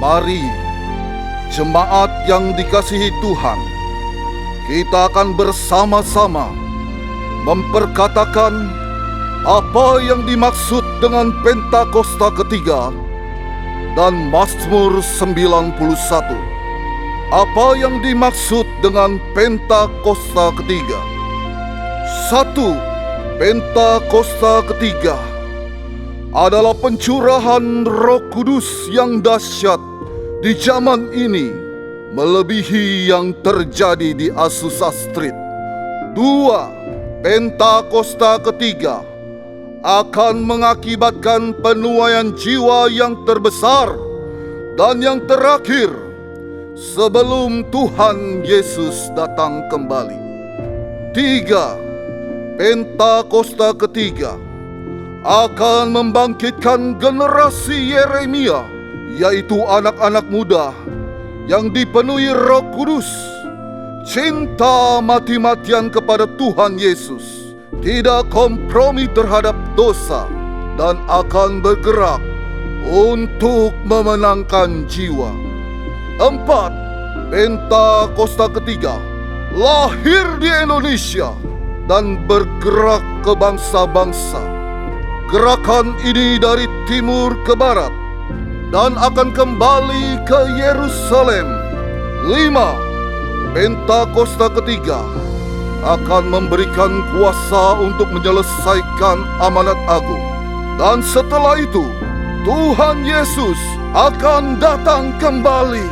Mari, jemaat yang dikasihi Tuhan, kita akan bersama-sama memperkatakan apa yang dimaksud dengan Pentakosta ketiga dan Mazmur 91. Apa yang dimaksud dengan Pentakosta ketiga? 1. Pentakosta ketiga adalah pencurahan Roh Kudus yang dahsyat di zaman ini, melebihi yang terjadi di Azusa Street. 2. Pentakosta ketiga akan mengakibatkan penuaian jiwa yang terbesar dan yang terakhir sebelum Tuhan Yesus datang kembali. 3. Pentakosta ketiga akan membangkitkan generasi Yeremia, yaitu anak-anak muda yang dipenuhi Roh Kudus, cinta mati-matian kepada Tuhan Yesus, tidak kompromi terhadap dosa, dan akan bergerak untuk memenangkan jiwa. 4. Pentakosta ketiga lahir di Indonesia dan bergerak ke bangsa-bangsa. Gerakan ini dari timur ke barat dan akan kembali ke Yerusalem. 5. Pentakosta ketiga akan memberikan kuasa untuk menyelesaikan amanat agung. Dan setelah itu, Tuhan Yesus akan datang kembali.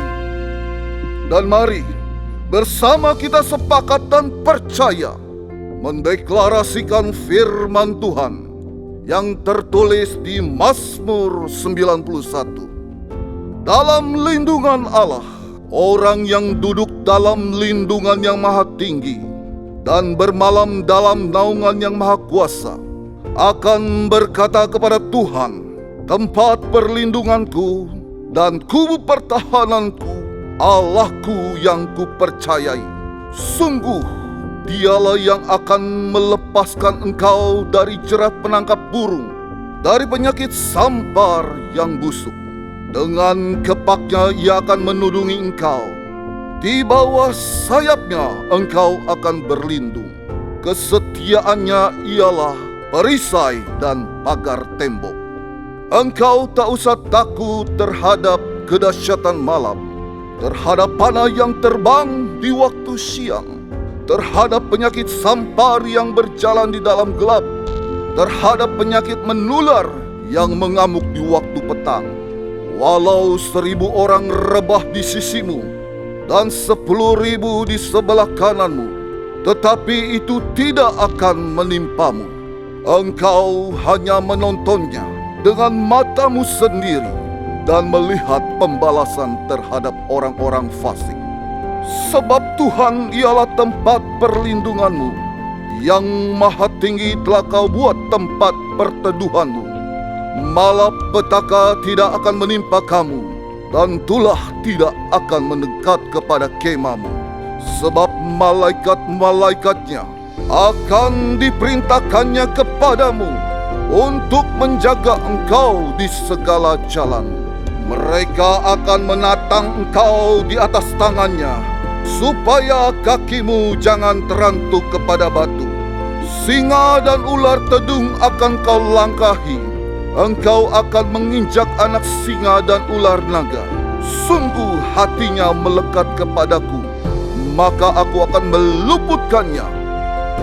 Dan mari, bersama kita sepakat dan percaya mendeklarasikan firman Tuhan yang tertulis di Mazmur 91. Dalam lindungan Allah, orang yang duduk dalam lindungan yang maha tinggi dan bermalam dalam naungan yang maha kuasa akan berkata kepada Tuhan, tempat perlindunganku dan kubu pertahananku, Allahku yang kupercayai. Sungguh Dialah yang akan melepaskan engkau dari jerat penangkap burung, dari penyakit sampar yang busuk. Dengan kepaknya ia akan menudungi engkau. Di bawah sayapnya engkau akan berlindung. Kesetiaannya ialah perisai dan pagar tembok. Engkau tak usah takut terhadap kedahsyatan malam, terhadap panah yang terbang di waktu siang, terhadap penyakit sampar yang berjalan di dalam gelap, terhadap penyakit menular yang mengamuk di waktu petang. Walau 1.000 orang rebah di sisimu dan 10.000 di sebelah kananmu, tetapi itu tidak akan menimpamu. Engkau hanya menontonnya dengan matamu sendiri dan melihat pembalasan terhadap orang-orang fasik. Sebab Tuhan ialah tempat perlindunganmu, yang maha tinggi telah kau buat tempat perteduhanmu. Malapetaka tidak akan menimpa kamu, dan tulah tidak akan mendekat kepada kemahmu. Sebab malaikat-malaikatnya akan diperintahkannya kepadamu untuk menjaga engkau di segala jalan. Mereka akan menatang engkau di atas tangannya, supaya kakimu jangan terantuk kepada batu. Singa dan ular tedung akan kau langkahi. Engkau akan menginjak anak singa dan ular naga. Sungguh hatinya melekat kepadaku, maka aku akan meluputkannya.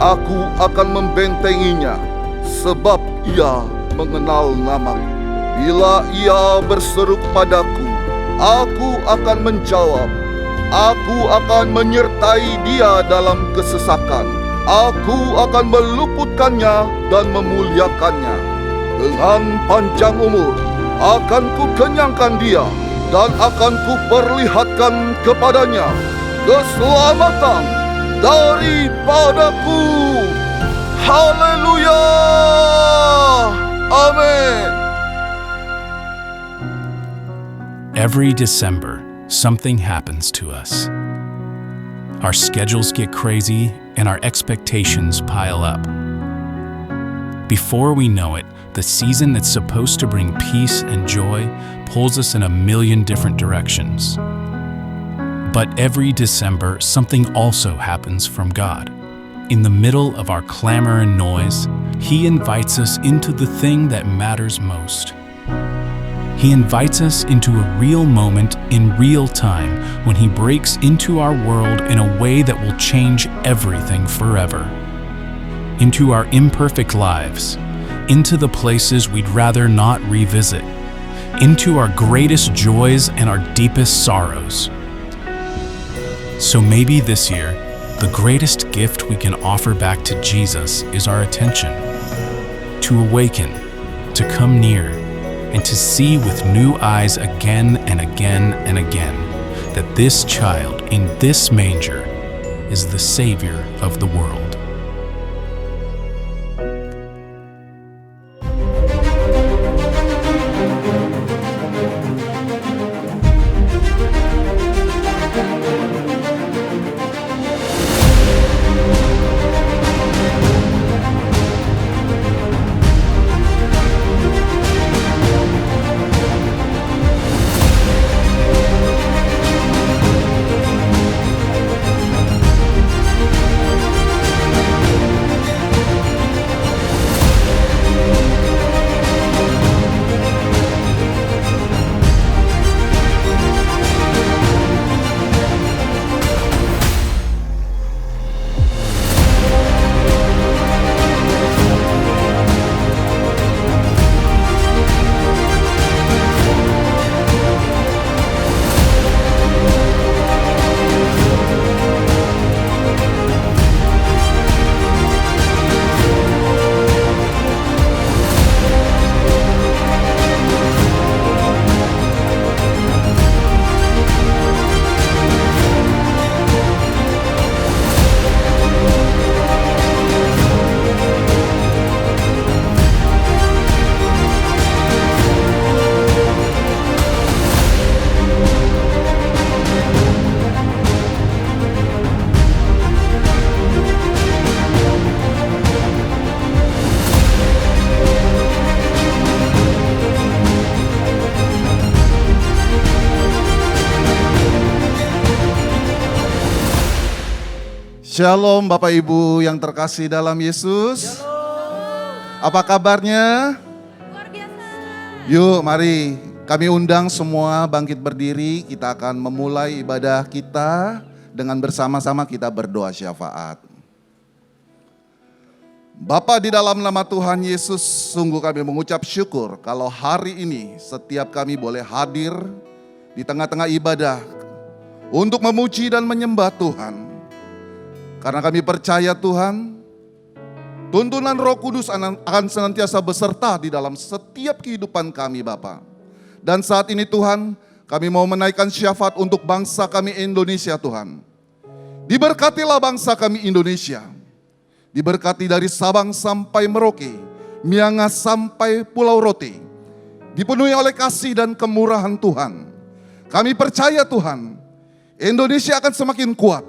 Aku akan membentenginya, sebab ia mengenal namaku. Bila ia berseru padaku, aku akan menjawab. Aku akan menyertai dia dalam kesesakan. Aku akan meluputkannya dan memuliakannya. Dengan panjang umur akan kukenyangkan dia, dan akan kuperlihatkan kepadanya keselamatan daripadaku. Haleluya! Amin. Every December, something happens to us. Our schedules get crazy and our expectations pile up. Before we know it, the season that's supposed to bring peace and joy pulls us in a million different directions. But every December, something also happens from God. In the middle of our clamor and noise, He invites us into the thing that matters most. He invites us into a real moment in real time when He breaks into our world in a way that will change everything forever. Into our imperfect lives, into the places we'd rather not revisit, into our greatest joys and our deepest sorrows. So maybe this year, the greatest gift we can offer back to Jesus is our attention. To awaken, to come near, and to see with new eyes again and again and again that this child in this manger is the Savior of the world. Shalom Bapak Ibu yang terkasih dalam Yesus. Apa kabarnya? Luar biasa. Yuk mari kami undang semua bangkit berdiri. Kita akan memulai ibadah kita dengan bersama-sama kita berdoa syafaat. Bapa, di dalam nama Tuhan Yesus, sungguh kami mengucap syukur kalau hari ini setiap kami boleh hadir di tengah-tengah ibadah untuk memuji dan menyembah Tuhan. Karena kami percaya Tuhan, tuntunan Roh Kudus akan senantiasa beserta di dalam setiap kehidupan kami Bapa. Dan saat ini Tuhan, kami mau menaikkan syafaat untuk bangsa kami Indonesia Tuhan. Diberkatilah bangsa kami Indonesia. Diberkati dari Sabang sampai Merauke, Miangas sampai Pulau Rote. Dipenuhi oleh kasih dan kemurahan Tuhan. Kami percaya Tuhan, Indonesia akan semakin kuat.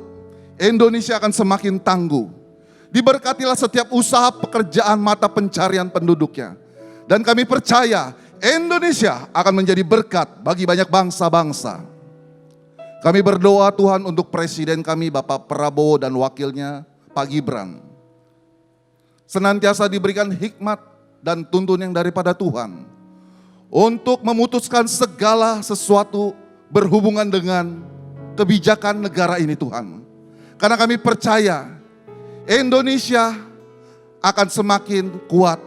Indonesia akan semakin tangguh. Diberkatilah setiap usaha pekerjaan mata pencarian penduduknya. Dan kami percaya Indonesia akan menjadi berkat bagi banyak bangsa-bangsa. Kami berdoa Tuhan untuk Presiden kami Bapak Prabowo dan wakilnya Pak Gibran. Senantiasa diberikan hikmat dan tuntun yang daripada Tuhan. Untuk memutuskan segala sesuatu berhubungan dengan kebijakan negara ini Tuhan. Karena kami percaya Indonesia akan semakin kuat.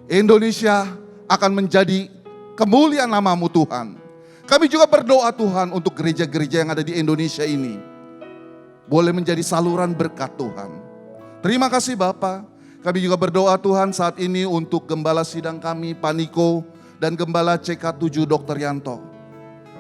Indonesia akan menjadi kemuliaan nama-Mu Tuhan. Kami juga berdoa Tuhan untuk gereja-gereja yang ada di Indonesia ini. Boleh menjadi saluran berkat Tuhan. Terima kasih Bapa. Kami juga berdoa Tuhan saat ini untuk Gembala Sidang kami, Paniko, dan Gembala CK7 Dr. Yanto.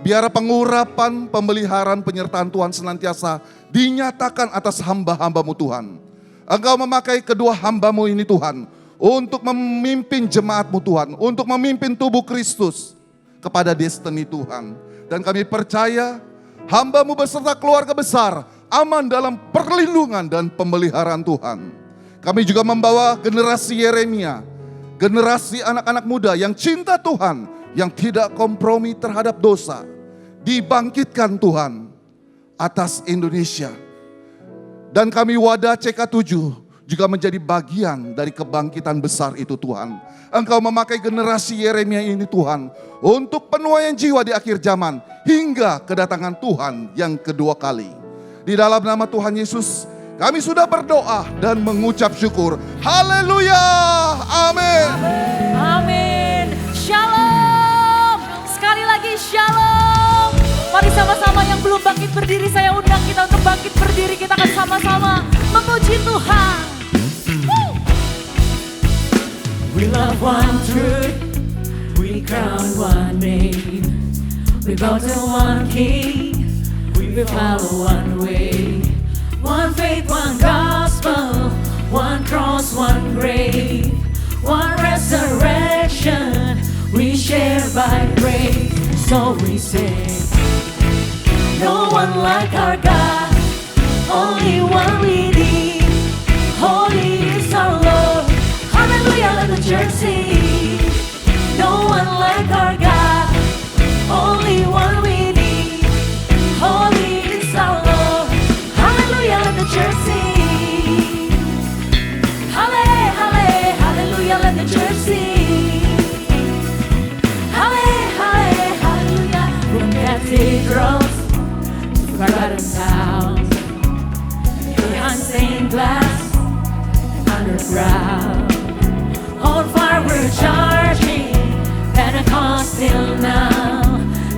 Biar pengurapan, pemeliharaan, penyertaan Tuhan senantiasa dinyatakan atas hamba-hamba-Mu Tuhan. Engkau memakai kedua hamba-Mu ini Tuhan, untuk memimpin jemaat-Mu Tuhan, untuk memimpin tubuh Kristus kepada destiny Tuhan. Dan kami percaya hamba-Mu beserta keluarga besar aman dalam perlindungan dan pemeliharaan Tuhan. Kami juga membawa generasi Yeremia, generasi anak-anak muda yang cinta Tuhan, yang tidak kompromi terhadap dosa dibangkitkan Tuhan atas Indonesia. Dan kami Wadah CK7 juga menjadi bagian dari kebangkitan besar itu Tuhan. Engkau memakai generasi Yeremia ini Tuhan untuk penuaian jiwa di akhir zaman hingga kedatangan Tuhan yang kedua kali. Di dalam nama Tuhan Yesus kami sudah berdoa dan mengucap syukur. Haleluya. Amin. Amin. Shalom. Sekali lagi shalom. Mari sama-sama yang belum bangkit berdiri, saya undang kita untuk bangkit berdiri. Kita akan sama-sama memuji Tuhan. We love one truth, we crown one name, we bow to one King, we follow one way, one faith, one gospel, one cross, one grave, one resurrection, we share by grace. So we say, no one like our God, only one we need, holy is our Lord. Hallelujah, let the church sing. No one like our God, only one we need, holy is our Lord. Hallelujah, let the church sing. Hallelujah, let the church sing. Hallelujah, from cathedrals to forgotten towns, behind stained glass, underground. On fire we're charging, Pentecost till now,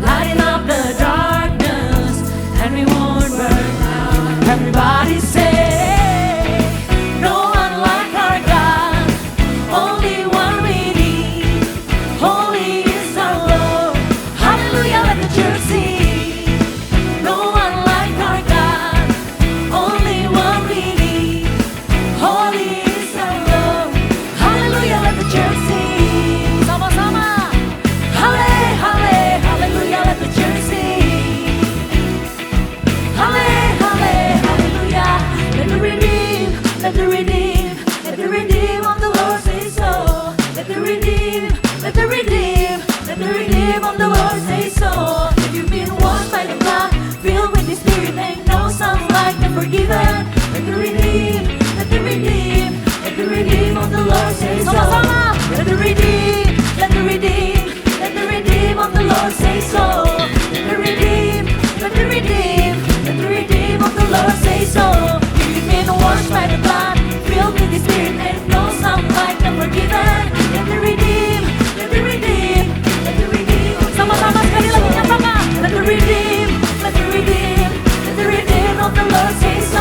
lighting up the darkness, and we won't burn out. Everybody say, no one like our God, only one we need, holy is our Lord. Hallelujah, let the church sing. No one like our God, only one we need, holy is our Lord. Hallelujah, let the church sing. Sama-sama. Hallelujah, let the church sing. Hallelujah, let the redeemed, let the redeemed, let the redeemed of the Lord say so. Let the redeemed, let the redeemed, let the redeemed of the Lord say so. If you've been washed by the blood, filled with the Spirit, and know some like and forgiven. Let the redeemed, let the redeemed, let the redeemed of the Lord say so. Sama-sama. Let the redeemed, let the redeemed, let the redeemed of the Lord say so. Let the redeemed, let the redeemed, let the redeemed of the Lord say so. If you've been washed by the blood, filled with the Spirit, and know some like and forgiven. Let the redeemed, let the redeemed, let the redeemed of the Sama-sama sekali lagi nyatakan. let the redeemed, let the redeemed, let the redeemed of the Lord say so.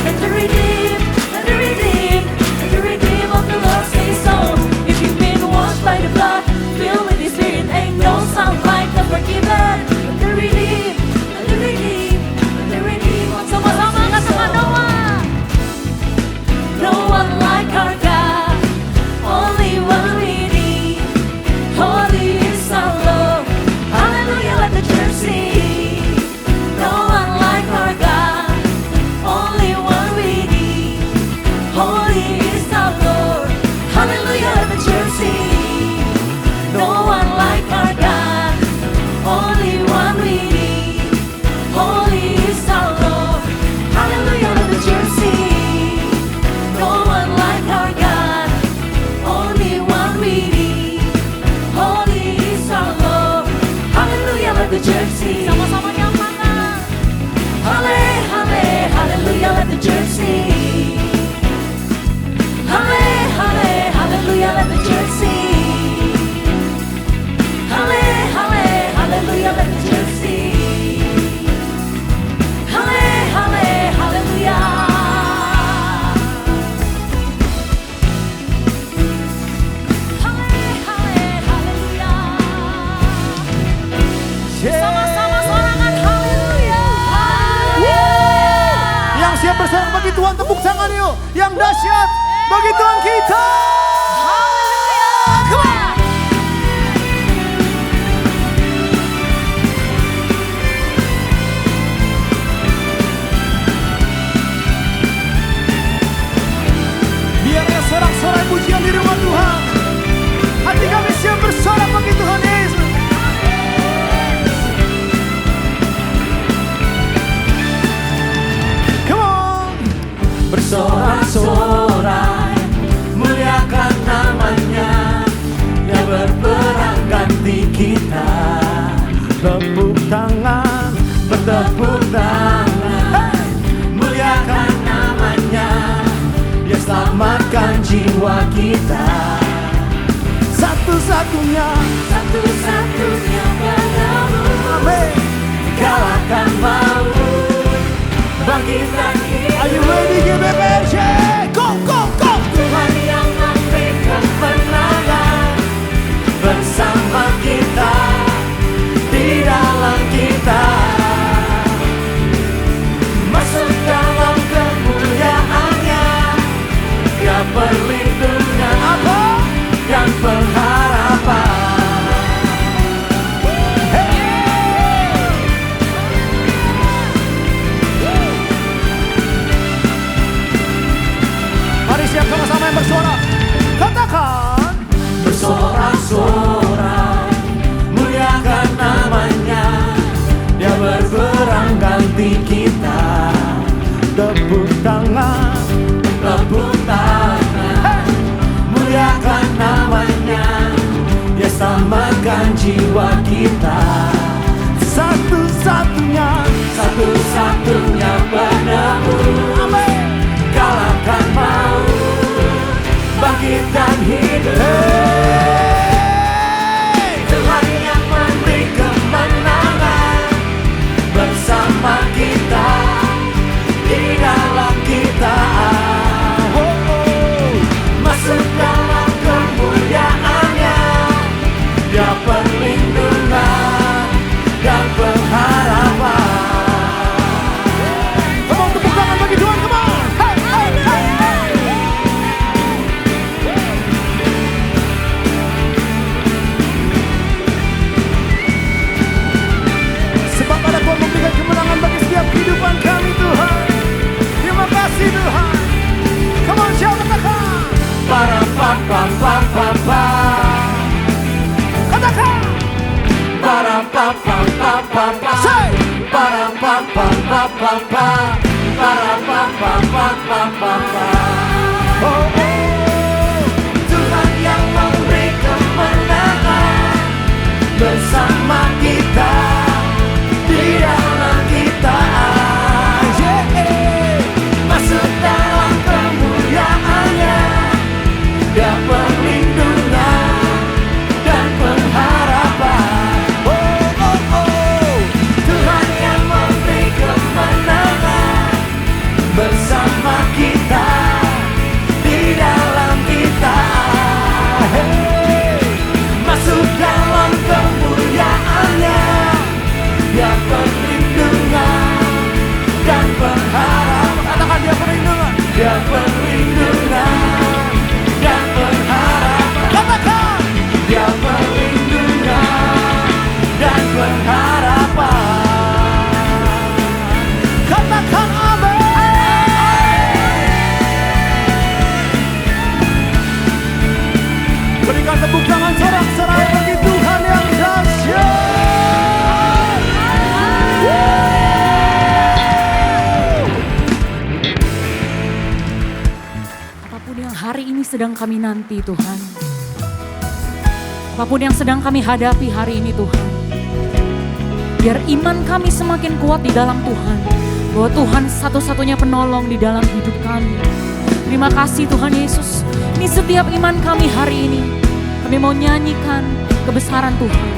Let the redeemed, let the redeemed, let the redeemed of the Lord say so. If you've been washed by the blood, filled with the Spirit, and no sound like the forgiven. Let the redeemed, let the redeemed, let the redeemed of the Lord Sama-sama say so. katakan doa. No one like our God, only one we need, holy is our Lord. Hallelujah, let the church sing. No one like our God, only one we need, holy is our Lord. Hallelujah, let the church sing. No one like our God, only one we need, holy is our Lord. Hallelujah, let the church sing. No one like our God, only one we need, holy is our Lord. Hallelujah, let the church sing. Sama-sama nyatakan. Hallelujah, let the church sing. Hallelujah, let the church sing. Hallelujah, let the church sing. Hallelujah. Sama-sama sorangan haleluya. Yang siap bersorak bagi Tuhan, tepuk tangan yuk. Yang dahsyat bagi Tuhan kita. Haleluya. Come on. Biarlah sorak-sorai pujian di rumah Tuhan. Hati kami siap bersorak bagi Tuhan Yesus. kita. Tepuk tangan, bertepuk tangan, muliakan namanya, Dia selamatkan jiwa kita. Satu-satunya padamu, amin, kalahkan maut, bangkitkan hidup. Are you ready, GBPRC? Go, go, go! Tuhan yang memberi kemenangan bersama kita, di dalam kita, masuk dalam kemuliaan-Nya, Dia perlindungan apa? Dan pengharapan. Mari siap sama-sama yang bersuara. Katakan bersorak-sorak, muliakan namanya, Dia berperang ganti kita. Tepuk tangan, muliakan namanya, Dia selamatkan jiwa kita. Satu-satunya penebus, amin, kalahkan maut, bangkitkan hidup. Tuhan yang memberi kemenangan bersama kita, di dalam kita, masuk dalam kemuliaan-Nya, Dia perlindungan dan pengharapan. Come on, tepuk tangan bagi Tuhan, come on. Hey, hey, hey, hey. Sebab ada Tuhan memberikan kemenangan bagi setiap kehidupan kami, Tuhan. Terima kasih, Tuhan. Come on, shout, katakan. Para pa pa pa pa pa. Katakan. Para pa pa pa pa pa. Say. Para pa pa pa pa pa. Para pa pa pa pa pa pa. Oh, oh. Tuhan yang memberi kemenangan bersama kita, di dalam kita, yeah. Masuk dalam kemuliaan-Nya, Dia perlindungan dan pengharapan. Oh, oh, oh. Tuhan yang memberi kemenangan bersama kita, di dalam kita, hey. Masuk dalam kemuliaan-Nya, Dia perlindungan dan pengharapan. Katakan, Dia perlindungan, Dia perlindungan dan pengharapan. Katakan, Dia perlindungan dan pengharapan. Katakan amin. Berikan tepuk tangan sorak-sorai bagi Tuhan yang dahsyat. Apapun yang hari ini sedang kami nanti, Tuhan. Apapun yang sedang kami hadapi hari ini, Tuhan. Biar iman kami semakin kuat di dalam Tuhan. Bahwa Tuhan satu-satunya penolong di dalam hidup kami. Terima kasih Tuhan Yesus. Ini setiap iman kami hari ini. Kami mau nyanyikan kebesaran Tuhan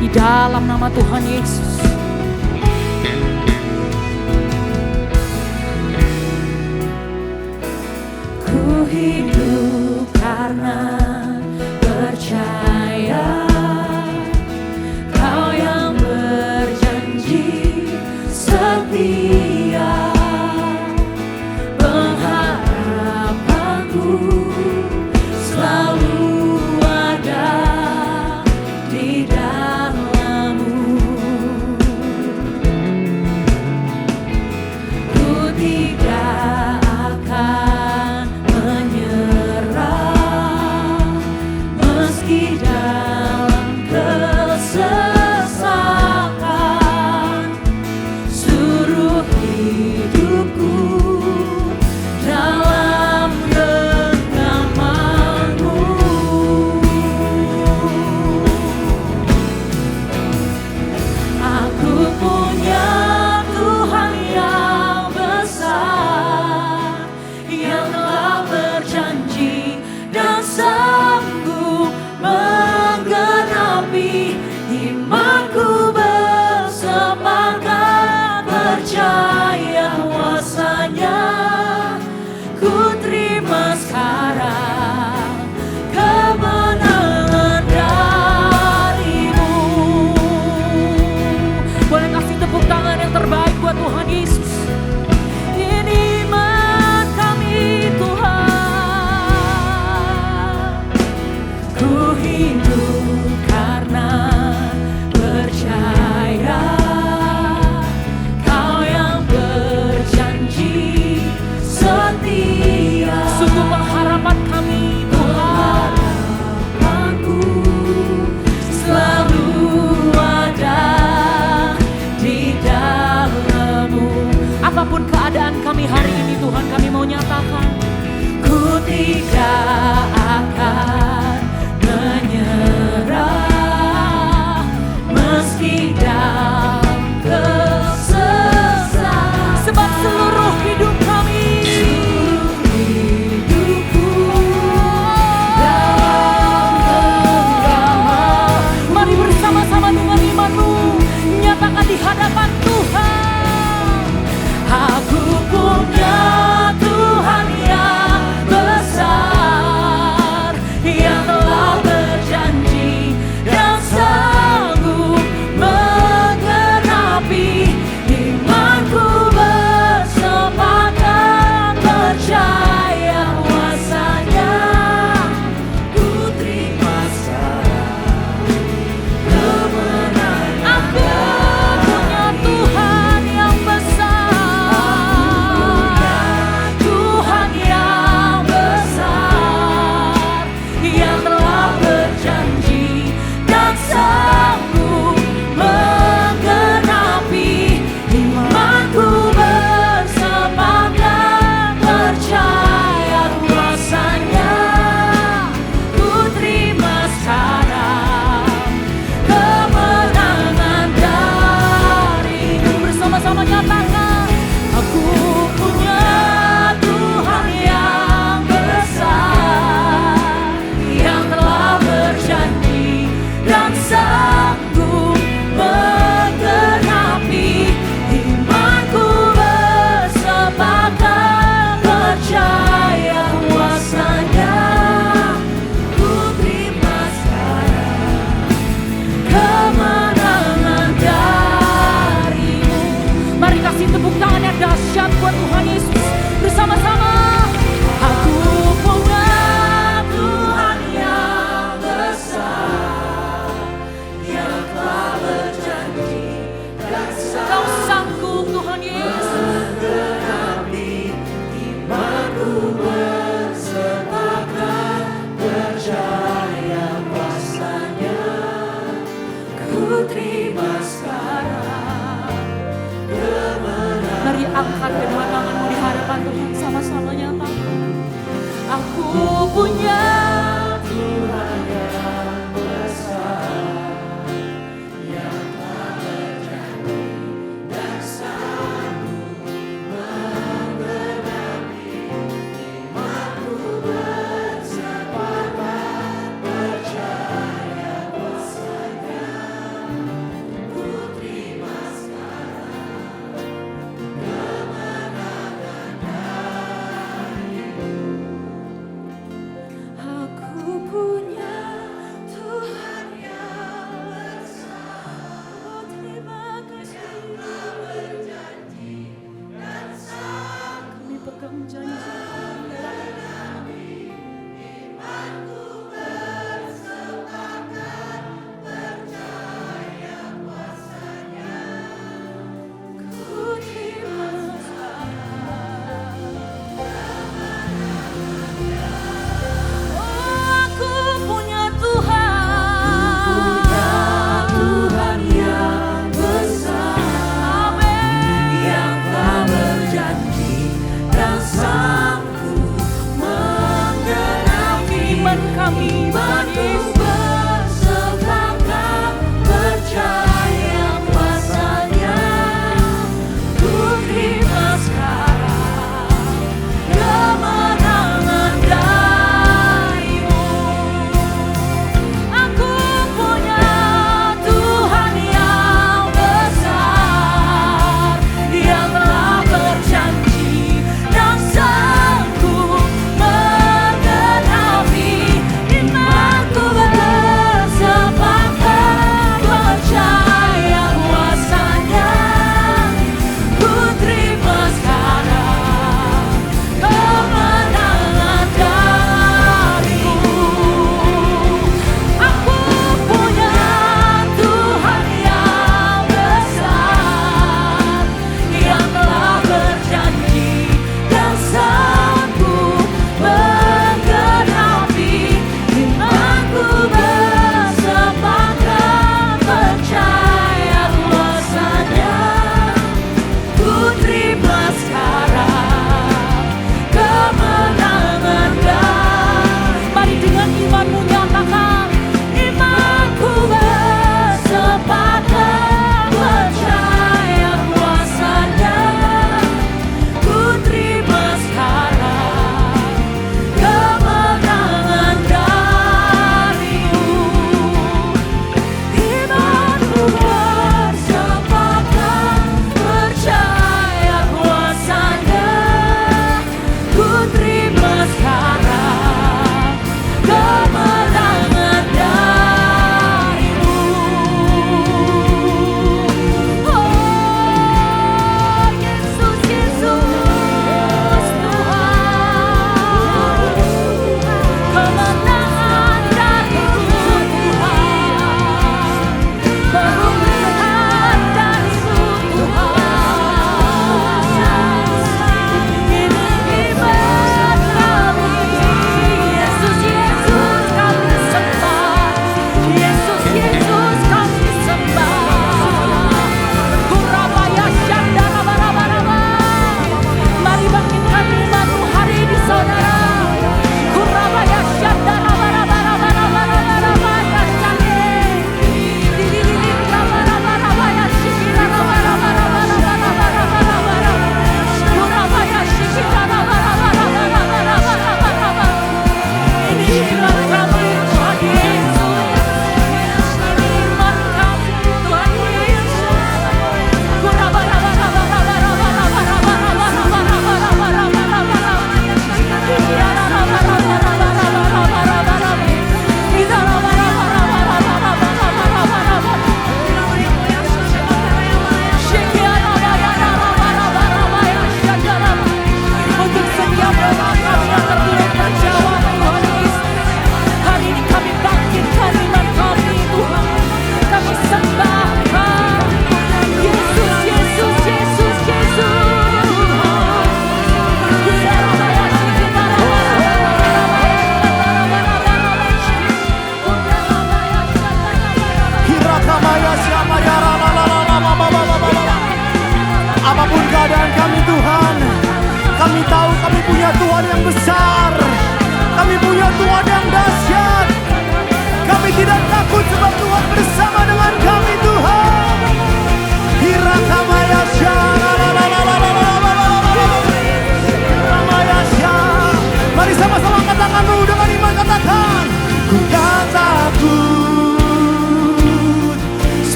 di dalam nama Tuhan Yesus. Ku hidup karena percaya, Kau yang berjanji setia. Pengharapanku selalu ada di dalam-Mu. Ku tidak akan menyerah. imanku bersemangat, percaya kuasanya. Ku terima sekarang kemenangan darimu. Boleh kasih tepuk tangan yang terbaik buat Tuhan Yesus. Ini iman kami Tuhan. Ku hidup karena percaya, Kau yang berjanji setia. Sungguh pengharapan kami Tuhan. Harapanku selalu ada di dalam-Mu. Apapun keadaan kami hari ini Tuhan, kami mau nyatakan Ku tidak akan menyerah meski dalam kesesatan. sebab seluruh hidup kami Hidupku dalam genggaman, mari bersama-sama dengan imanmu nyatakan di hadapan Tuhan. aku punya Tuhan yang besar, yang telah berjanji dan sanggup menggenapi. Imanku bersemangat, percaya kuasanya. Ku terima sekarang kemenangan. Aku punya Tuhan.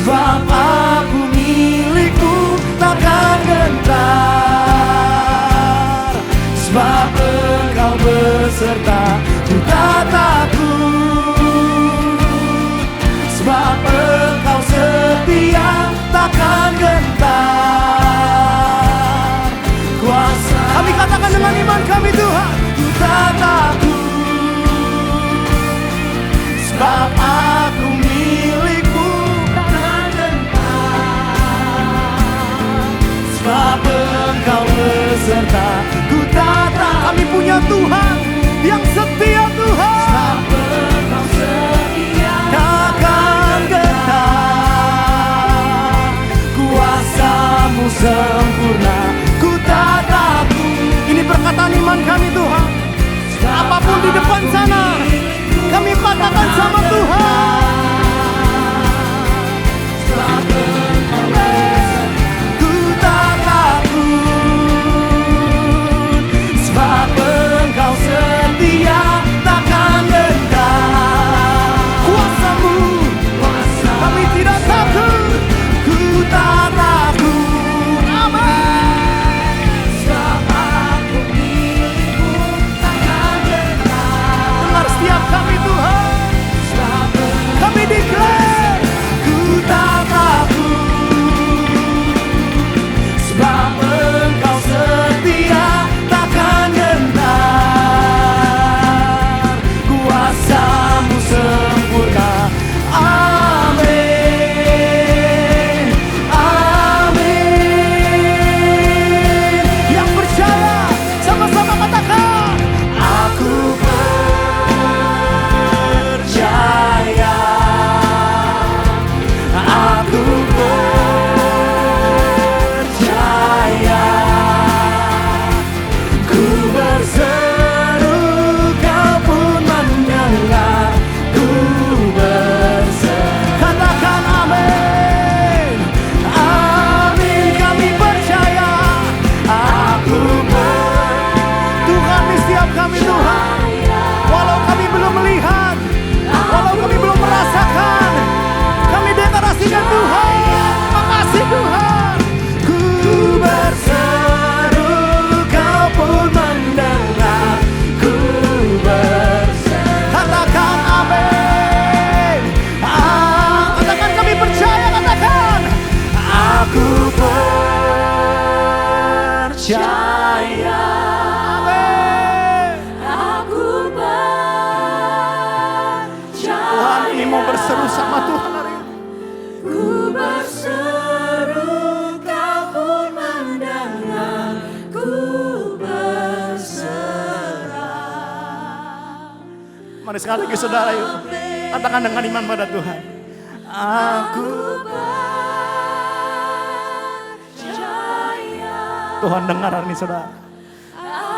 sebab aku milikmu takkan gentar, sebab Engkau beserta ku tak takut, sebab Engkau setia takkan gentar. Kuasa kami katakan dengan iman kami Tuhan, ku tak takut, sebab aku milikmu takkan gentar, sebab Engkau beserta ku tak takut. Kami punya Tuhan yang setia Tuhan, sebab Engkau setia takkan gentar, kuasa-Mu sempurna ku tak takut. Ini perkataan iman kami Tuhan. Apapun di depan sana, kami katakan sama Tuhan, ku tak takut, sebab Engkau setia takkan gentar. Kuasa-Mu, kami tidak takut, ku tak takut. Amin. Sebab aku milikmu takkan gentar. Dengar setiap kami Tuhan, kami declare, ku tak takut, sebab Engkau setia takkan gentar, kuasa-Mu sempurna. Amin, amin. Yang percaya sama-sama katakan, aku percaya, aku percaya, ku berseru Kau pun mendengar, ku berseru. Katakan amin, amin. Kami percaya, aku Tuhan di setiap kami Tuhan. Walau kami belum melihat, walau kami belum merasakan, kami deklarasikan Tuhan, makasih Tuhan. Ku berseru Kau pun mendengar, ku berseru. Katakan amin, katakan kami percaya, katakan aku percaya. Amin. Aku percaya. Tuhan ini mau berseru sama Tuhan hari ini. Ku berseru, Kau pun mendengar, ku berserah. Mari sekali lagi saudara, yuk katakan dengan iman pada Tuhan. Aku Percaya. Tuhan dengar hari ini saudara.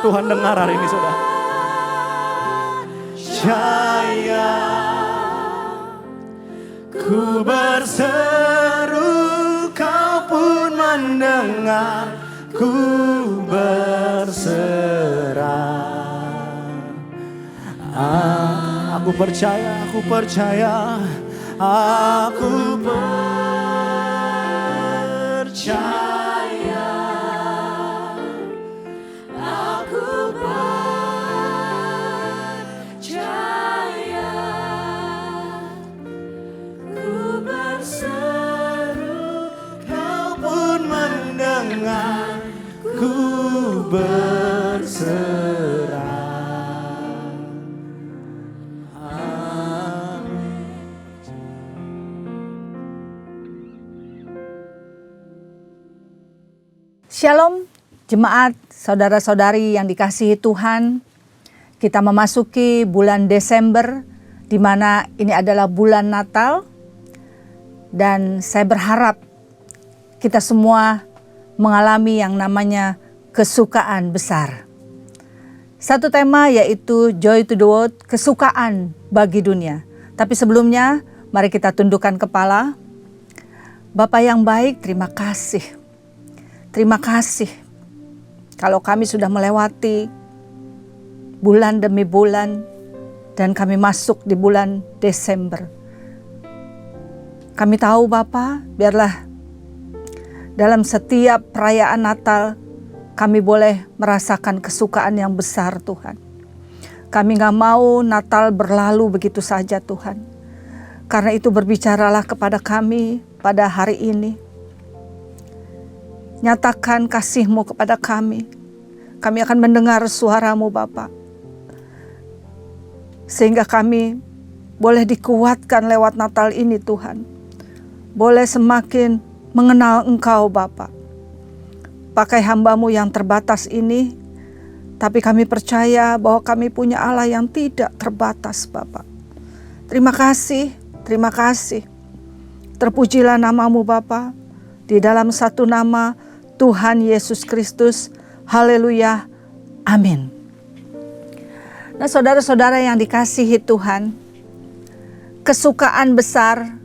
Tuhan dengar hari ini saudara. Percaya, ku berseru Kau pun mendengar, ku berserah. Aku percaya, aku percaya, aku percaya, Aku percaya. Ku berseru, Kau pun mendengar, ku berserah. Shalom, jemaat, saudara-saudari yang dikasihi Tuhan. Kita memasuki bulan Desember, di mana ini adalah bulan Natal. Dan saya berharap kita semua mengalami yang namanya kesukaan besar. Satu tema yaitu Joy to the World, kesukaan bagi dunia. Tapi sebelumnya, mari kita tundukkan kepala. Bapa yang baik, terima kasih. Terima kasih kalau kami sudah melewati bulan demi bulan dan kami masuk di bulan Desember. Kami tahu Bapa, biarlah dalam setiap perayaan Natal kami boleh merasakan kesukaan yang besar Tuhan. Kami gak mau Natal berlalu begitu saja Tuhan. Karena itu berbicaralah kepada kami pada hari ini. Nyatakan kasih-Mu kepada kami. Kami akan mendengar suara-Mu Bapa. Sehingga kami boleh dikuatkan lewat Natal ini Tuhan. Boleh semakin mengenal Engkau Bapa. Pakai hamba-Mu yang terbatas ini, tapi kami percaya bahwa kami punya Allah yang tidak terbatas Bapa. Terima kasih, terima kasih. Terpujilah nama-Mu Bapa, di dalam satu nama Tuhan Yesus Kristus. Haleluya, amin. Nah saudara-saudara yang dikasihi Tuhan, kesukaan besar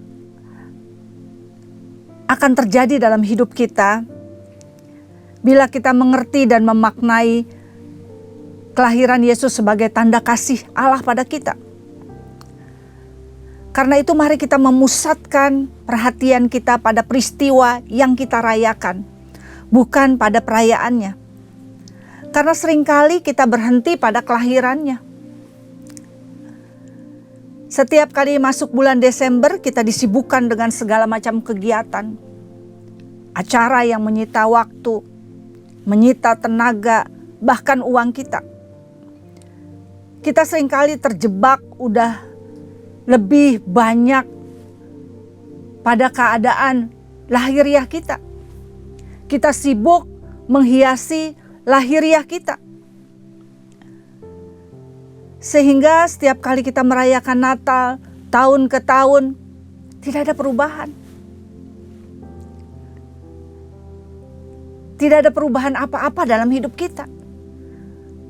akan terjadi dalam hidup kita bila kita mengerti dan memaknai kelahiran Yesus sebagai tanda kasih Allah pada kita. Karena itu mari kita memusatkan perhatian kita pada peristiwa yang kita rayakan, bukan pada perayaannya. Karena seringkali kita berhenti pada kelahirannya. Setiap kali masuk bulan Desember kita disibukkan dengan segala macam kegiatan. Acara yang menyita waktu, menyita tenaga, bahkan uang kita. Kita seringkali terjebak udah lebih banyak pada keadaan lahiriah kita. Kita sibuk menghiasi lahiriah kita. Sehingga setiap kali kita merayakan Natal, tahun ke tahun, tidak ada perubahan. Tidak ada perubahan apa-apa dalam hidup kita.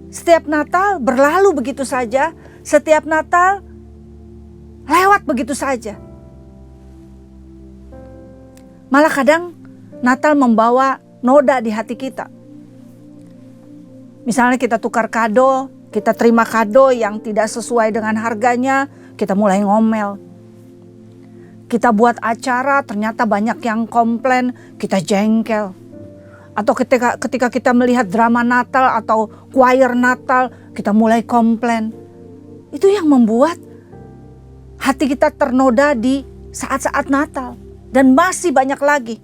Setiap Natal berlalu begitu saja, setiap Natal lewat begitu saja. Malah kadang Natal membawa noda di hati kita. Misalnya kita tukar kado, kita terima kado yang tidak sesuai dengan harganya, kita mulai ngomel. Kita buat acara, ternyata banyak yang komplain, kita jengkel. Atau ketika kita melihat drama Natal atau choir Natal, kita mulai komplain. Itu yang membuat hati kita ternoda di saat-saat Natal. Dan masih banyak lagi.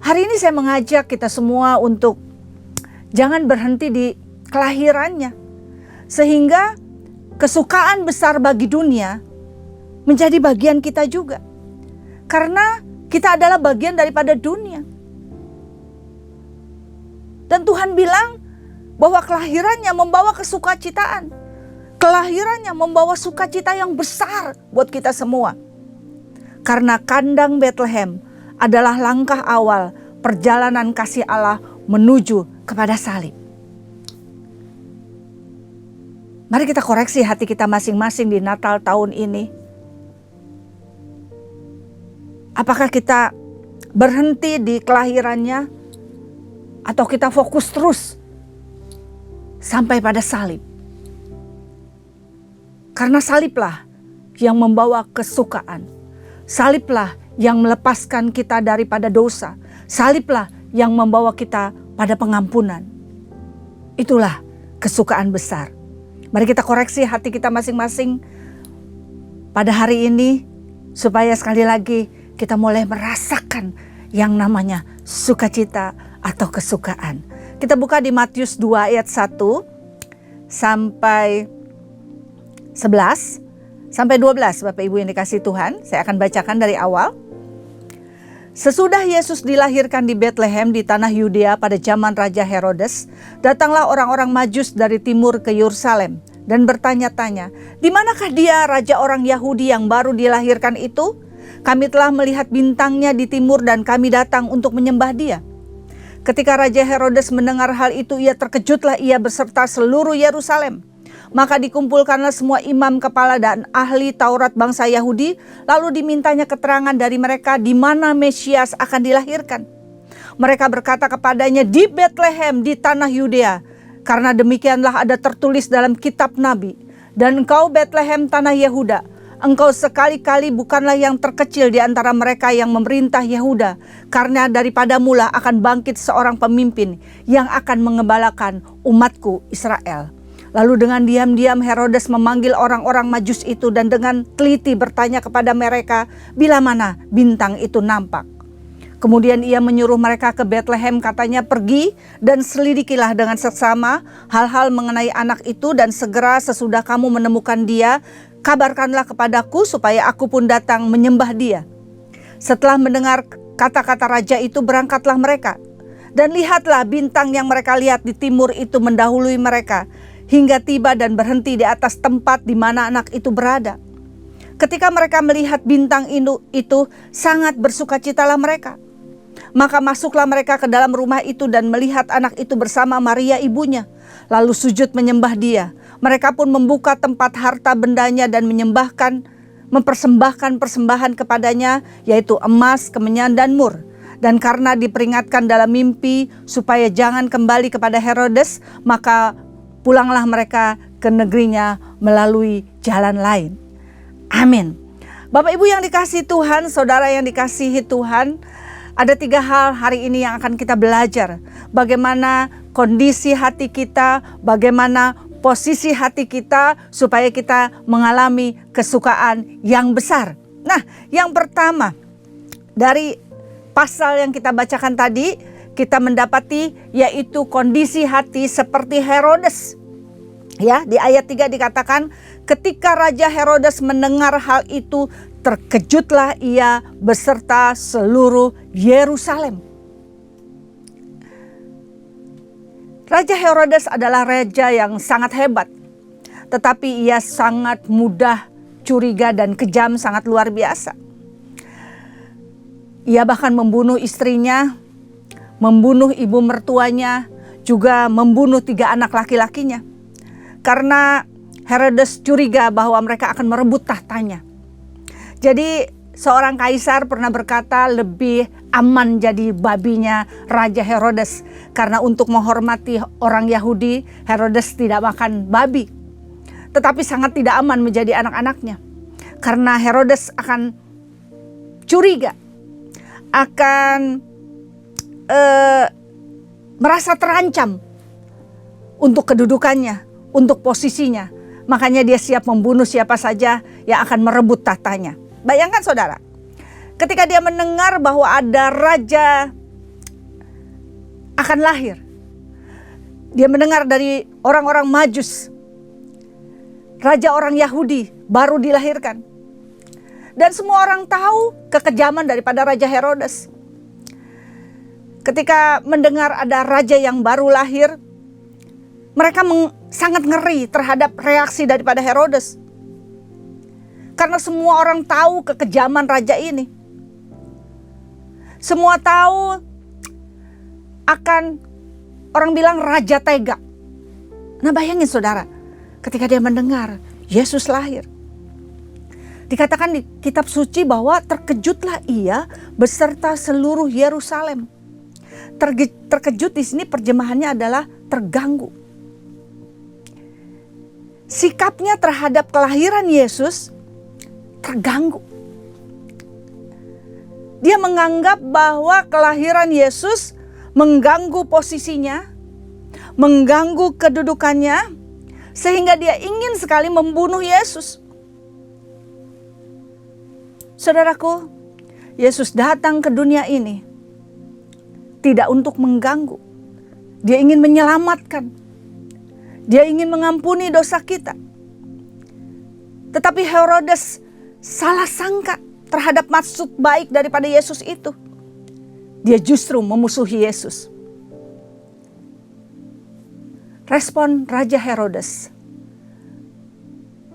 Hari ini saya mengajak kita semua untuk jangan berhenti di kelahirannya. Sehingga kesukaan besar bagi dunia menjadi bagian kita juga. Karena kita adalah bagian daripada dunia. Dan Tuhan bilang bahwa kelahirannya membawa kesukacitaan. Kelahirannya membawa sukacita yang besar buat kita semua. Karena kandang Bethlehem adalah langkah awal perjalanan kasih Allah menuju kepada salib. Mari kita koreksi hati kita masing-masing di Natal tahun ini. Apakah kita berhenti di kelahirannya atau kita fokus terus sampai pada salib? Karena saliblah yang membawa kesukaan. Saliblah yang melepaskan kita daripada dosa. Saliblah yang membawa kita pada pengampunan. Itulah kesukaan besar. Mari kita koreksi hati kita masing-masing pada hari ini supaya sekali lagi kita mulai merasakan yang namanya sukacita atau kesukaan. Kita buka di Matius 2 ayat 1 sampai 11 sampai 12 Bapak Ibu yang dikasihi Tuhan. Saya akan bacakan dari awal. Sesudah Yesus dilahirkan di Bethlehem di tanah Yudea pada zaman Raja Herodes, datanglah orang-orang Majus dari timur ke Yerusalem dan bertanya-tanya, "Di manakah dia raja orang Yahudi yang baru dilahirkan itu? Kami telah melihat bintangnya di timur dan kami datang untuk menyembah dia." Ketika Raja Herodes mendengar hal itu, ia terkejutlah ia beserta seluruh Yerusalem. Maka dikumpulkanlah semua imam kepala dan ahli Taurat bangsa Yahudi, lalu dimintanya keterangan dari mereka di mana Mesias akan dilahirkan. Mereka berkata kepadanya, "Di Bethlehem di tanah Yudea, karena demikianlah ada tertulis dalam kitab Nabi. Dan engkau Bethlehem tanah Yehuda Engkau sekali-kali bukanlah yang terkecil di antara mereka yang memerintah Yehuda, karena daripada mula akan bangkit seorang pemimpin yang akan mengembalakan umatku Israel. Lalu dengan diam-diam Herodes memanggil orang-orang Majus itu dan dengan teliti bertanya kepada mereka bila mana bintang itu nampak. Kemudian ia menyuruh mereka ke Betlehem, katanya, pergi dan selidikilah dengan seksama hal-hal mengenai anak itu, dan segera sesudah kamu menemukan dia, kabarkanlah kepadaku supaya aku pun datang menyembah dia. Setelah mendengar kata-kata raja itu, berangkatlah mereka. Dan lihatlah, bintang yang mereka lihat di timur itu mendahului mereka, hingga tiba dan berhenti di atas tempat di mana anak itu berada. Ketika mereka melihat bintang itu, sangat bersukacitalah mereka. Maka masuklah mereka ke dalam rumah itu dan melihat anak itu bersama Maria ibunya, lalu sujud menyembah dia. Mereka pun membuka tempat harta bendanya dan mempersembahkan persembahan kepadanya, yaitu emas, kemenyan, dan mur. Dan karena diperingatkan dalam mimpi supaya jangan kembali kepada Herodes, maka pulanglah mereka ke negerinya melalui jalan lain. Amin. Bapak Ibu yang dikasihi Tuhan, saudara yang dikasihi Tuhan, ada 3 hal hari ini yang akan kita belajar. Bagaimana kondisi hati kita, bagaimana posisi hati kita supaya kita mengalami kesukaan yang besar. Nah, yang pertama dari pasal yang kita bacakan tadi, kita mendapati yaitu kondisi hati seperti Herodes. Ya, di ayat 3 dikatakan, ketika Raja Herodes mendengar hal itu, terkejutlah ia beserta seluruh Yerusalem. Raja Herodes adalah raja yang sangat hebat, tetapi ia sangat mudah curiga dan kejam, sangat luar biasa. Ia bahkan membunuh istrinya, membunuh ibu mertuanya, juga membunuh 3 anak laki-lakinya. Karena Herodes curiga bahwa mereka akan merebut tahtanya. Jadi seorang kaisar pernah berkata lebih aman jadi babinya Raja Herodes. Karena untuk menghormati orang Yahudi, Herodes tidak makan babi. Tetapi sangat tidak aman menjadi anak-anaknya. Karena Herodes akan curiga, akan merasa terancam untuk kedudukannya, untuk posisinya. Makanya dia siap membunuh siapa saja yang akan merebut tahtanya. Bayangkan saudara, ketika dia mendengar bahwa ada raja akan lahir. Dia mendengar dari orang-orang Majus, raja orang Yahudi baru dilahirkan. Dan semua orang tahu kekejaman daripada Raja Herodes. Ketika mendengar ada raja yang baru lahir, mereka sangat ngeri terhadap reaksi daripada Herodes. Karena semua orang tahu kekejaman raja ini. Semua tahu akan, orang bilang raja tega. Nah bayangin saudara, ketika dia mendengar Yesus lahir. Dikatakan di kitab suci bahwa terkejutlah ia beserta seluruh Yerusalem. Terkejut di sini terjemahannya adalah terganggu. Sikapnya terhadap kelahiran Yesus terganggu. Dia menganggap bahwa kelahiran Yesus mengganggu posisinya, mengganggu kedudukannya, sehingga dia ingin sekali membunuh Yesus. Saudaraku, Yesus datang ke dunia ini tidak untuk mengganggu. Dia ingin menyelamatkan. Dia ingin mengampuni dosa kita. Tetapi Herodes salah sangka terhadap maksud baik daripada Yesus itu. Dia justru memusuhi Yesus. Respon Raja Herodes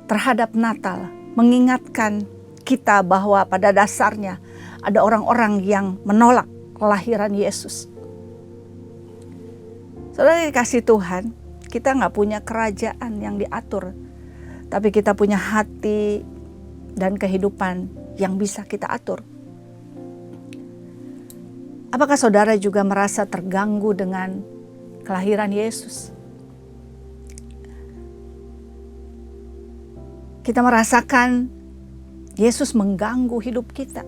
terhadap Natal mengingatkan kita bahwa pada dasarnya ada orang-orang yang menolak kelahiran Yesus. Saudara dikasih Tuhan, kita gak punya kerajaan yang diatur, tapi kita punya hati dan kehidupan yang bisa kita atur. Apakah saudara juga merasa terganggu dengan kelahiran Yesus? Kita merasakan Yesus mengganggu hidup kita.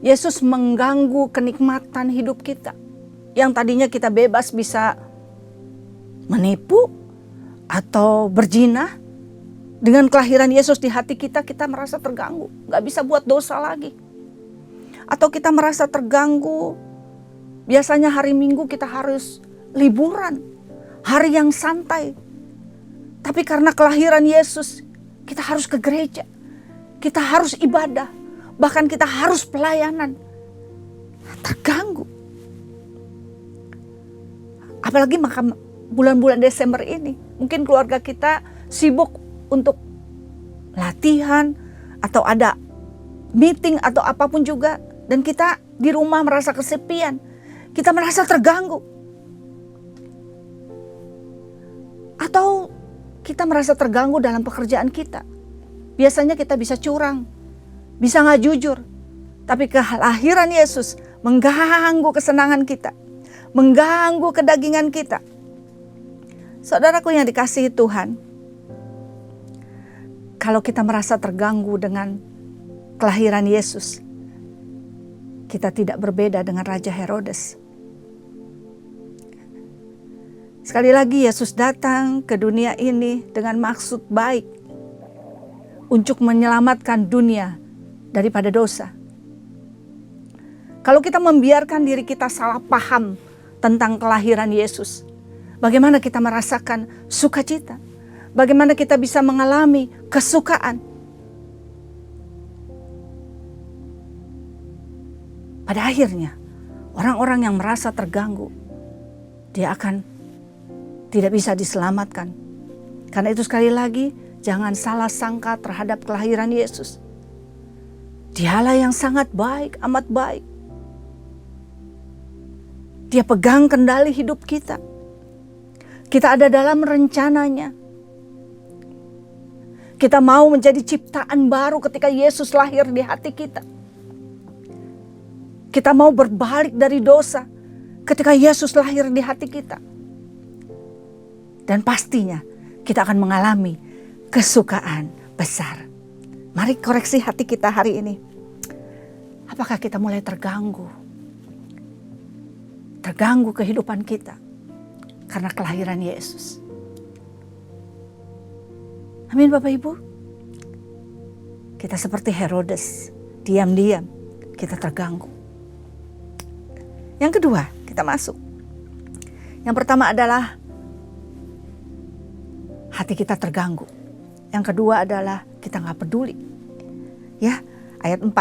Yesus mengganggu kenikmatan hidup kita. Yang tadinya kita bebas bisa menipu atau berzina. Dengan kelahiran Yesus di hati kita, kita merasa terganggu. Gak bisa buat dosa lagi. Atau kita merasa terganggu, biasanya hari Minggu kita harus liburan. Hari yang santai. Tapi karena kelahiran Yesus, kita harus ke gereja. Kita harus ibadah. Bahkan kita harus pelayanan. Terganggu. Apalagi bulan-bulan Desember ini. Mungkin keluarga kita sibuk untuk latihan atau ada meeting atau apapun juga. Dan kita di rumah merasa kesepian. Kita merasa terganggu. Atau kita merasa terganggu dalam pekerjaan kita. Biasanya kita bisa curang. Bisa gak jujur. Tapi kelahiran Yesus mengganggu kesenangan kita. Mengganggu kedagingan kita. Saudaraku yang dikasihi Tuhan. Kalau kita merasa terganggu dengan kelahiran Yesus, kita tidak berbeda dengan Raja Herodes. Sekali lagi Yesus datang ke dunia ini dengan maksud baik untuk menyelamatkan dunia daripada dosa. Kalau kita membiarkan diri kita salah paham tentang kelahiran Yesus, bagaimana kita merasakan sukacita? Bagaimana kita bisa mengalami kesukaan? Pada akhirnya, orang-orang yang merasa terganggu, dia akan tidak bisa diselamatkan. Karena itu sekali lagi, jangan salah sangka terhadap kelahiran Yesus. Dialah yang sangat baik, amat baik. Dia pegang kendali hidup kita. Kita ada dalam rencananya. Kita mau menjadi ciptaan baru ketika Yesus lahir di hati kita. Kita mau berbalik dari dosa ketika Yesus lahir di hati kita. Dan pastinya kita akan mengalami kesukaan besar. Mari koreksi hati kita hari ini. Apakah kita mulai terganggu? Terganggu kehidupan kita karena kelahiran Yesus. Amin Bapak Ibu. Kita seperti Herodes, diam-diam kita terganggu. Yang kedua, kita masuk. Yang pertama adalah hati kita terganggu. Yang kedua adalah kita gak peduli. Ya, ayat 4.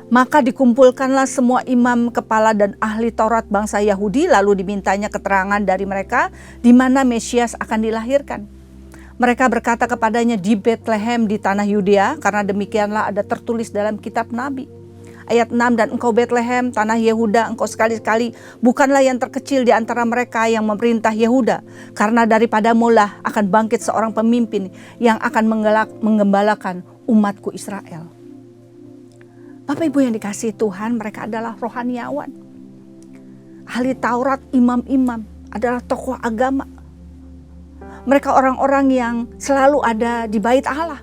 Maka dikumpulkanlah semua imam, kepala dan ahli Taurat bangsa Yahudi, lalu dimintanya keterangan dari mereka di mana Mesias akan dilahirkan. Mereka berkata kepadanya, di Betlehem di tanah Yudea, karena demikianlah ada tertulis dalam kitab Nabi. Ayat 6, dan engkau Betlehem, tanah Yehuda, engkau sekali-sekali bukanlah yang terkecil di antara mereka yang memerintah Yehuda. Karena daripadamu lah akan bangkit seorang pemimpin yang akan menggembalakan umatku Israel. Bapak Ibu yang dikasihi Tuhan, mereka adalah rohaniawan. Ahli Taurat, imam-imam, adalah tokoh agama. Mereka orang-orang yang selalu ada di bait Allah.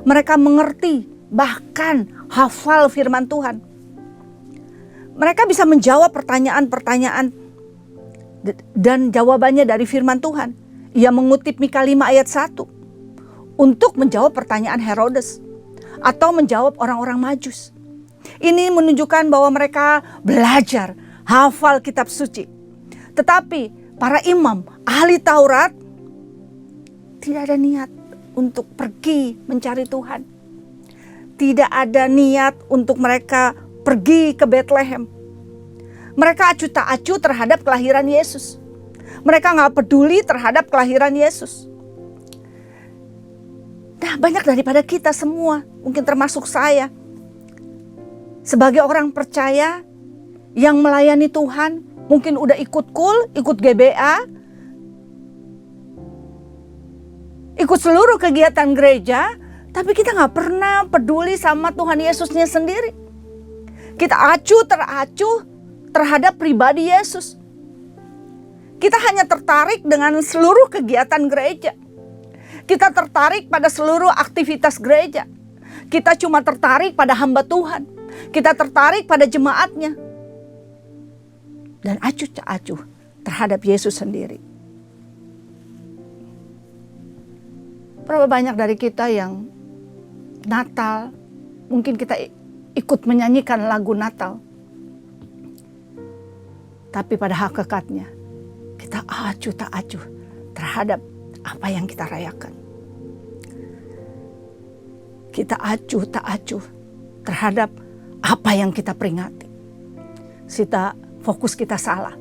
Mereka mengerti, bahkan hafal firman Tuhan. Mereka bisa menjawab pertanyaan-pertanyaan dan jawabannya dari firman Tuhan. Ia mengutip Mika 5 ayat 1 untuk menjawab pertanyaan Herodes atau menjawab orang-orang Majus. Ini menunjukkan bahwa mereka belajar, hafal kitab suci. Tetapi para imam, ahli Taurat, tidak ada niat untuk pergi mencari Tuhan. Tidak ada niat untuk mereka pergi ke Betlehem. Mereka acuh tak acuh terhadap kelahiran Yesus. Mereka gak peduli terhadap kelahiran Yesus. Nah, banyak daripada kita semua, mungkin termasuk saya, sebagai orang percaya yang melayani Tuhan, mungkin udah ikut KUL, ikut GBA, ikut seluruh kegiatan gereja, tapi kita gak pernah peduli sama Tuhan Yesusnya sendiri. Kita teracuh terhadap pribadi Yesus. Kita hanya tertarik dengan seluruh kegiatan gereja. Kita tertarik pada seluruh aktivitas gereja. Kita cuma tertarik pada hamba Tuhan. Kita tertarik pada jemaatnya. Dan acuh tak acuh terhadap Yesus sendiri. Berapa banyak dari kita yang Natal, mungkin kita ikut menyanyikan lagu Natal. Tapi pada hakikatnya kita acuh tak acuh terhadap apa yang kita rayakan. Kita acuh tak acuh terhadap apa yang kita peringati. Fokus kita salah.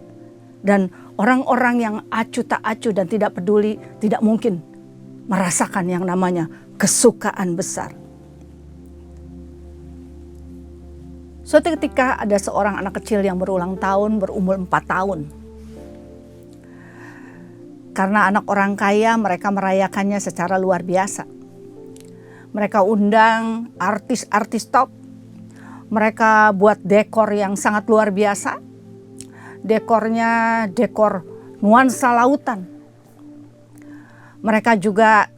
Dan orang-orang yang acuh tak acuh dan tidak peduli tidak mungkin merasakan yang namanya kesukaan besar. Suatu ketika ada seorang anak kecil yang berulang tahun, berumur 4 tahun. Karena anak orang kaya, mereka merayakannya secara luar biasa. Mereka undang artis-artis top. Mereka buat dekor yang sangat luar biasa. Dekornya dekor nuansa lautan. Mereka juga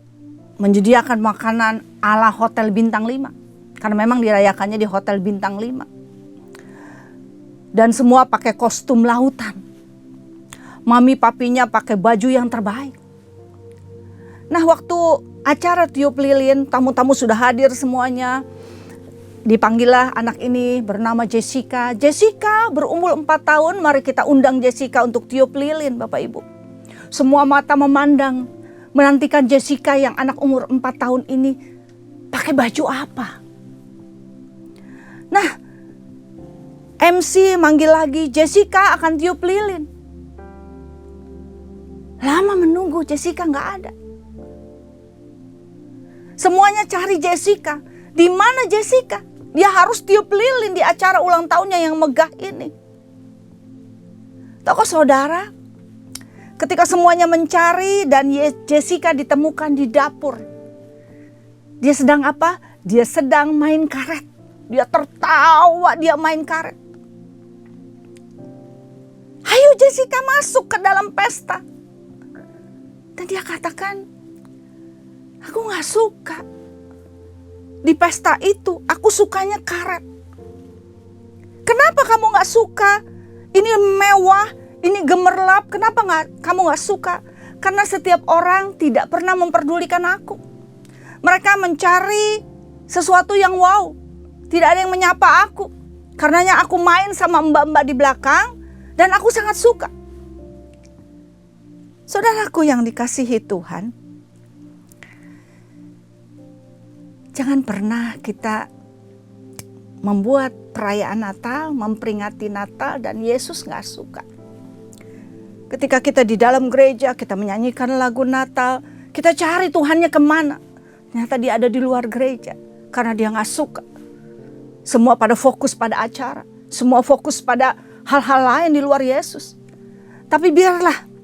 menyediakan makanan ala Hotel Bintang 5. Karena memang dirayakannya di Hotel Bintang 5. Dan semua pakai kostum lautan. Mami papinya pakai baju yang terbaik. Nah, waktu acara tiup lilin, tamu-tamu sudah hadir semuanya. Dipanggillah anak ini bernama Jessica. Jessica berumur 4 tahun, mari kita undang Jessica untuk tiup lilin, Bapak Ibu. Semua mata memandang, menantikan Jessica yang anak umur 4 tahun ini pakai baju apa. Nah, MC manggil lagi, Jessica akan tiup lilin. Lama menunggu, Jessica nggak ada. Semuanya cari Jessica. Di mana Jessica? Dia harus tiup lilin di acara ulang tahunnya yang megah ini. Tahu saudara, ketika semuanya mencari dan Jessica ditemukan di dapur. Dia sedang apa? Dia sedang main karet. Dia tertawa, dia main karet. Ayo Jessica masuk ke dalam pesta. Dan dia katakan, aku gak suka. Di pesta itu, aku sukanya karet. Kenapa kamu gak suka? Ini mewah, ini gemerlap. Kenapa kamu gak suka? Karena setiap orang tidak pernah memperdulikan aku. Mereka mencari sesuatu yang wow. Tidak ada yang menyapa aku. Karenanya aku main sama mbak-mbak di belakang. Dan aku sangat suka. Saudaraku yang dikasihi Tuhan, jangan pernah kita membuat perayaan Natal, memperingati Natal dan Yesus gak suka. Ketika kita di dalam gereja, kita menyanyikan lagu Natal, kita cari Tuhannya kemana. Ternyata dia ada di luar gereja, karena dia gak suka. Semua pada fokus pada acara, semua fokus pada hal-hal lain di luar Yesus. Tapi biarlah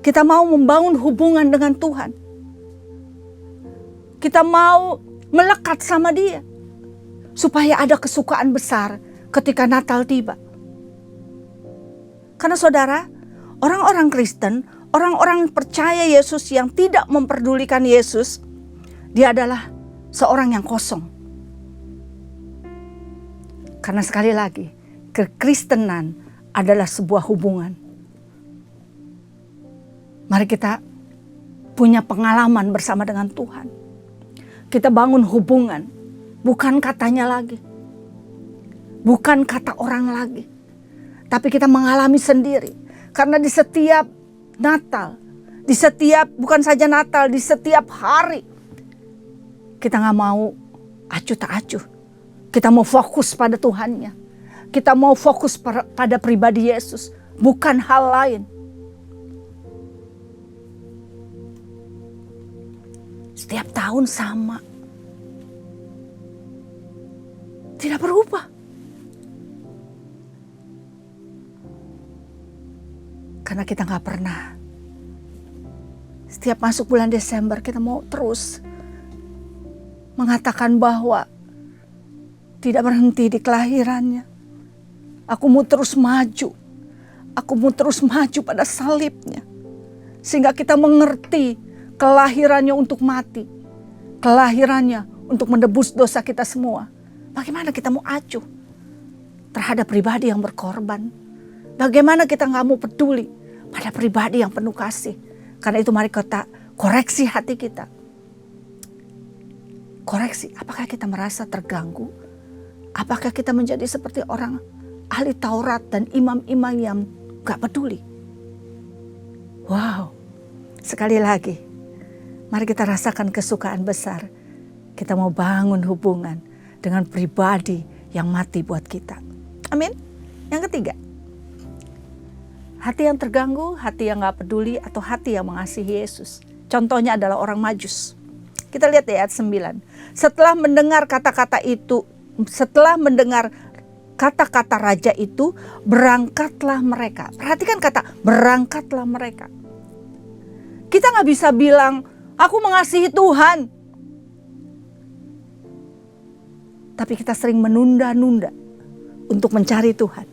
kita mau membangun hubungan dengan Tuhan. Kita mau melekat sama Dia. Supaya ada kesukaan besar ketika Natal tiba. Karena saudara, orang-orang Kristen, orang-orang percaya Yesus yang tidak memperdulikan Yesus, dia adalah seorang yang kosong. Karena sekali lagi, kekristenan adalah sebuah hubungan. Mari kita punya pengalaman bersama dengan Tuhan. Kita bangun hubungan, bukan katanya lagi. Bukan kata orang lagi. Tapi kita mengalami sendiri. Karena di setiap Natal, bukan saja Natal, di setiap hari. Kita gak mau acuh tak acuh. Kita mau fokus pada Tuhannya. Kita mau fokus pada pribadi Yesus, bukan hal lain. Setiap tahun sama. Tidak berubah. Karena kita gak pernah. Setiap masuk bulan Desember kita mau terus mengatakan bahwa tidak berhenti di kelahirannya. Aku mau terus maju. Aku mau terus maju pada salibnya. Sehingga kita mengerti kelahirannya untuk mati, kelahirannya untuk menebus dosa kita semua. Bagaimana kita mau acuh terhadap pribadi yang berkorban? Bagaimana kita gak mau peduli pada pribadi yang penuh kasih? Karena itu mari kita koreksi hati kita. Koreksi, apakah kita merasa terganggu? Apakah kita menjadi seperti orang ahli Taurat dan imam-imam yang gak peduli? Wow, sekali lagi, mari kita rasakan kesukaan besar. Kita mau bangun hubungan dengan pribadi yang mati buat kita. Amin. Yang ketiga, hati yang terganggu, hati yang gak peduli, atau hati yang mengasihi Yesus. Contohnya adalah orang Majus. Kita lihat di ayat 9. Setelah mendengar kata-kata raja itu, berangkatlah mereka. Perhatikan kata, berangkatlah mereka. Kita gak bisa bilang, aku mengasihi Tuhan. Tapi kita sering menunda-nunda untuk mencari Tuhan.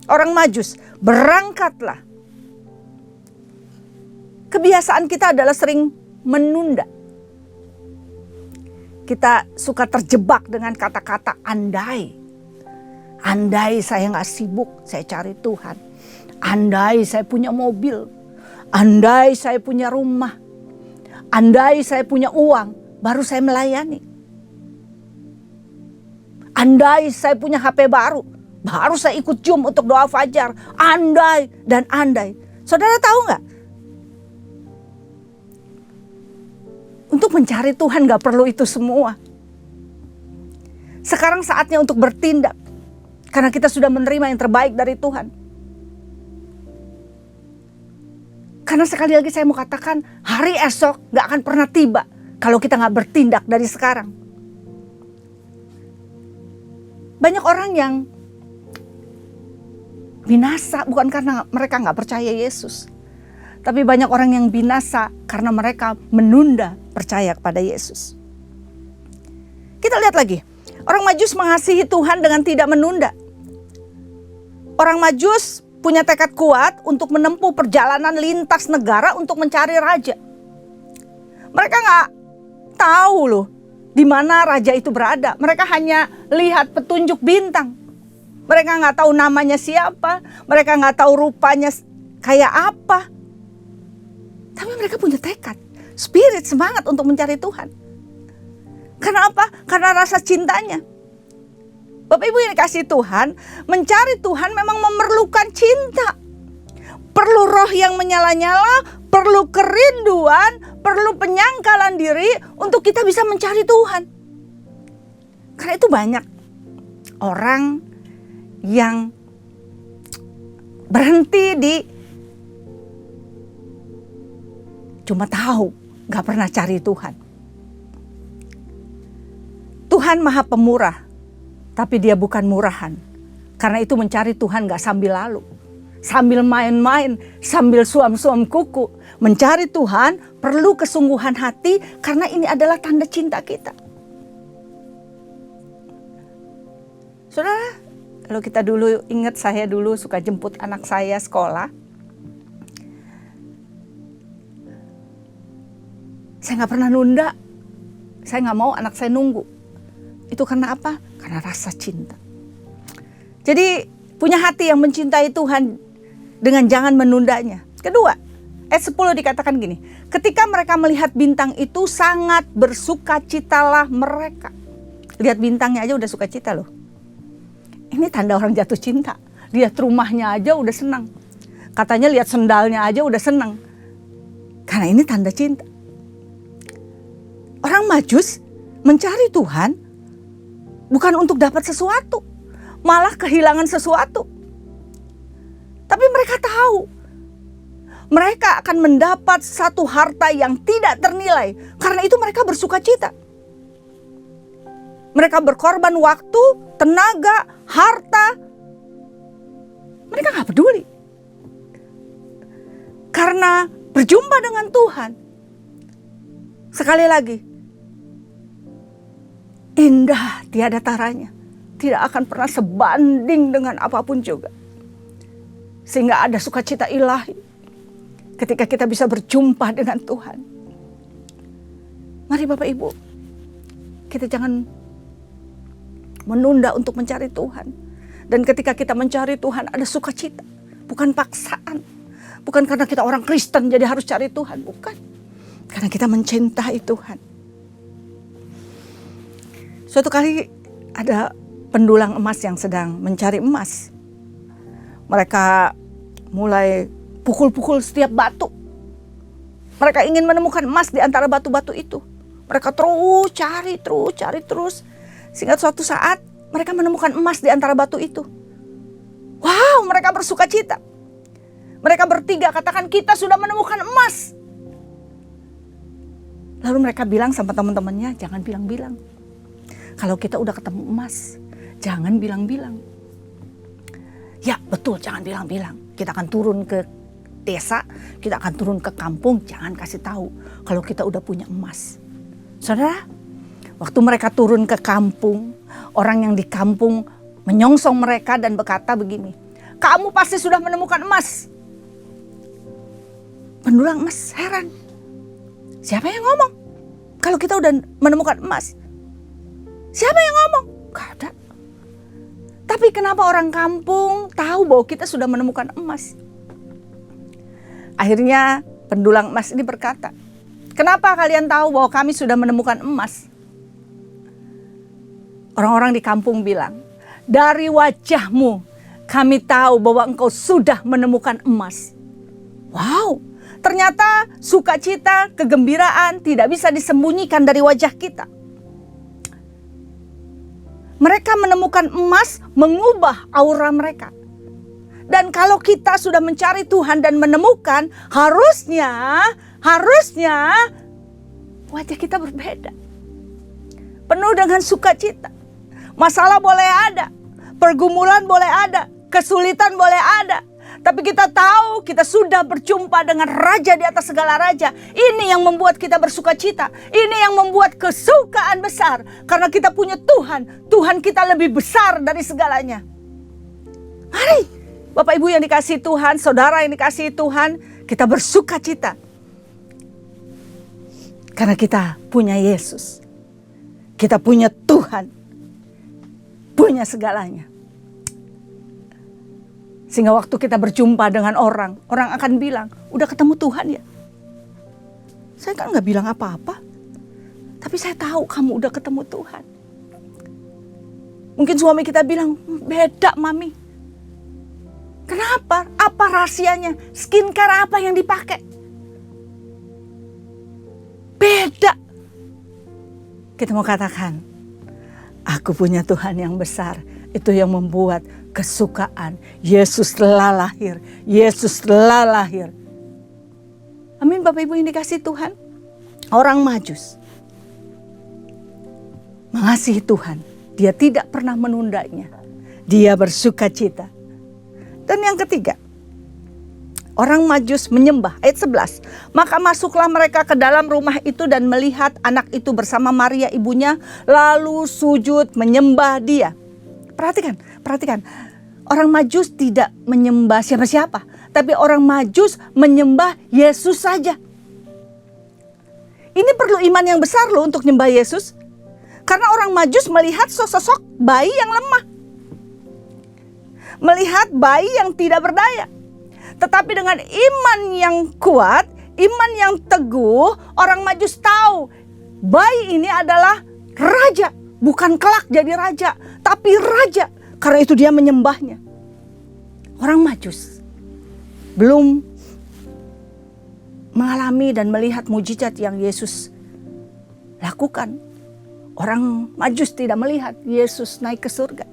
Orang Majus, berangkatlah. Kebiasaan kita adalah sering menunda. Kita suka terjebak dengan kata-kata andai. Andai saya gak sibuk, saya cari Tuhan. Andai saya punya mobil. Andai saya punya rumah. Andai saya punya uang, baru saya melayani. Andai saya punya HP baru saya ikut Zoom untuk doa fajar. Andai dan andai. Saudara tahu gak? Untuk mencari Tuhan gak perlu itu semua. Sekarang saatnya untuk bertindak. Karena kita sudah menerima yang terbaik dari Tuhan. Karena sekali lagi saya mau katakan, hari esok gak akan pernah tiba kalau kita gak bertindak dari sekarang. Banyak orang yang binasa bukan karena mereka gak percaya Yesus. Tapi banyak orang yang binasa karena mereka menunda percaya kepada Yesus. Kita lihat lagi. Orang Majus mengasihi Tuhan dengan tidak menunda. Orang Majus punya tekad kuat untuk menempuh perjalanan lintas negara untuk mencari raja. Mereka gak tahu loh di mana raja itu berada. Mereka hanya lihat petunjuk bintang. Mereka gak tahu namanya siapa. Mereka gak tahu rupanya kayak apa. Tapi mereka punya tekad, spirit, semangat untuk mencari Tuhan. Karena apa? Karena rasa cintanya. Bapak Ibu yang dikasihi Tuhan, mencari Tuhan memang memerlukan cinta. Perlu roh yang menyala-nyala, perlu kerinduan, perlu penyangkalan diri untuk kita bisa mencari Tuhan. Karena itu banyak orang yang berhenti di cuma tahu, gak pernah cari Tuhan. Tuhan Maha Pemurah, tapi Dia bukan murahan. Karena itu mencari Tuhan gak sambil lalu, sambil main-main, sambil suam-suam kuku. Mencari Tuhan perlu kesungguhan hati, karena ini adalah tanda cinta kita. Saudara, kalau kita dulu ingat, saya dulu suka jemput anak saya sekolah. Saya gak pernah nunda. Saya gak mau anak saya nunggu. Itu karena apa? Karena rasa cinta. Jadi punya hati yang mencintai Tuhan dengan jangan menundanya. Kedua, ayat 10 dikatakan gini. Ketika mereka melihat bintang itu, sangat bersukacitalah mereka. Lihat bintangnya aja udah sukacita loh. Ini tanda orang jatuh cinta. Lihat rumahnya aja udah senang. Katanya lihat sendalnya aja udah senang. Karena ini tanda cinta. Orang Majus mencari Tuhan bukan untuk dapat sesuatu, malah kehilangan sesuatu. Tapi mereka tahu mereka akan mendapat satu harta yang tidak ternilai. Karena itu mereka bersukacita. Mereka berkorban waktu, tenaga, harta. Mereka gak peduli. Karena berjumpa dengan Tuhan. Sekali lagi, indah tiada taranya. Tidak akan pernah sebanding dengan apapun juga. Sehingga ada sukacita ilahi ketika kita bisa berjumpa dengan Tuhan. Mari Bapak Ibu, kita jangan menunda untuk mencari Tuhan. Dan ketika kita mencari Tuhan ada sukacita, bukan paksaan. Bukan karena kita orang Kristen jadi harus cari Tuhan, bukan. Karena kita mencintai Tuhan. Suatu kali ada pendulang emas yang sedang mencari emas. Mereka mulai pukul-pukul setiap batu. Mereka ingin menemukan emas di antara batu-batu itu. Mereka terus cari terus. Sehingga suatu saat mereka menemukan emas di antara batu itu. Wow, mereka bersuka cita. Mereka bertiga katakan, kita sudah menemukan emas. Lalu mereka bilang sama teman-temannya, jangan bilang-bilang. Kalau kita udah ketemu emas, jangan bilang-bilang. Ya betul, jangan bilang-bilang. Kita akan turun ke desa, kita akan turun ke kampung, jangan kasih tahu kalau kita udah punya emas. Saudara, waktu mereka turun ke kampung, orang yang di kampung menyongsong mereka dan berkata begini, kamu pasti sudah menemukan emas. Pendulang emas heran, siapa yang ngomong kalau kita udah menemukan emas? Siapa yang ngomong? Gak ada. Tapi kenapa orang kampung tahu bahwa kita sudah menemukan emas? Akhirnya pendulang emas ini berkata, kenapa kalian tahu bahwa kami sudah menemukan emas? Orang-orang di kampung bilang, dari wajahmu kami tahu bahwa engkau sudah menemukan emas. Wow, ternyata sukacita, kegembiraan tidak bisa disembunyikan dari wajah kita. Mereka menemukan emas mengubah aura mereka. Dan kalau kita sudah mencari Tuhan dan menemukan, harusnya wajah kita berbeda. Penuh dengan sukacita. Masalah boleh ada, pergumulan boleh ada, kesulitan boleh ada. Tapi kita tahu kita sudah berjumpa dengan Raja di atas segala raja. Ini yang membuat kita bersukacita. Ini yang membuat kesukaan besar. Karena kita punya Tuhan. Tuhan kita lebih besar dari segalanya. Mari Bapak Ibu yang dikasihi Tuhan, saudara yang dikasihi Tuhan, kita bersukacita. Karena kita punya Yesus. Kita punya Tuhan. Punya segalanya. Sehingga waktu kita berjumpa dengan orang akan bilang, udah ketemu Tuhan ya? Saya kan gak bilang apa-apa. Tapi saya tahu kamu udah ketemu Tuhan. Mungkin suami kita bilang, beda mami. Kenapa? Apa rahasianya? Skincare apa yang dipakai? Beda. Kita mau katakan, aku punya Tuhan yang besar. Itu yang membuat kesukaan. Yesus telah lahir. Yesus telah lahir. Amin Bapak Ibu yang dikasihi Tuhan. Orang Majus mengasihi Tuhan. Dia tidak pernah menundanya. Dia bersukacita. Dan yang ketiga, orang Majus menyembah. Ayat 11. Maka masuklah mereka ke dalam rumah itu dan melihat anak itu bersama Maria ibunya. Lalu sujud menyembah dia. Perhatikan. Orang Majus tidak menyembah siapa-siapa. Tapi orang Majus menyembah Yesus saja. Ini perlu iman yang besar loh untuk menyembah Yesus. Karena orang Majus melihat sosok bayi yang lemah. Melihat bayi yang tidak berdaya. Tetapi dengan iman yang kuat, iman yang teguh, orang Majus tahu bayi ini adalah raja. Bukan kelak jadi raja, tapi raja. Karena itu dia menyembahnya. Orang Majus belum mengalami dan melihat mujizat yang Yesus lakukan. Orang Majus tidak melihat Yesus naik ke surga.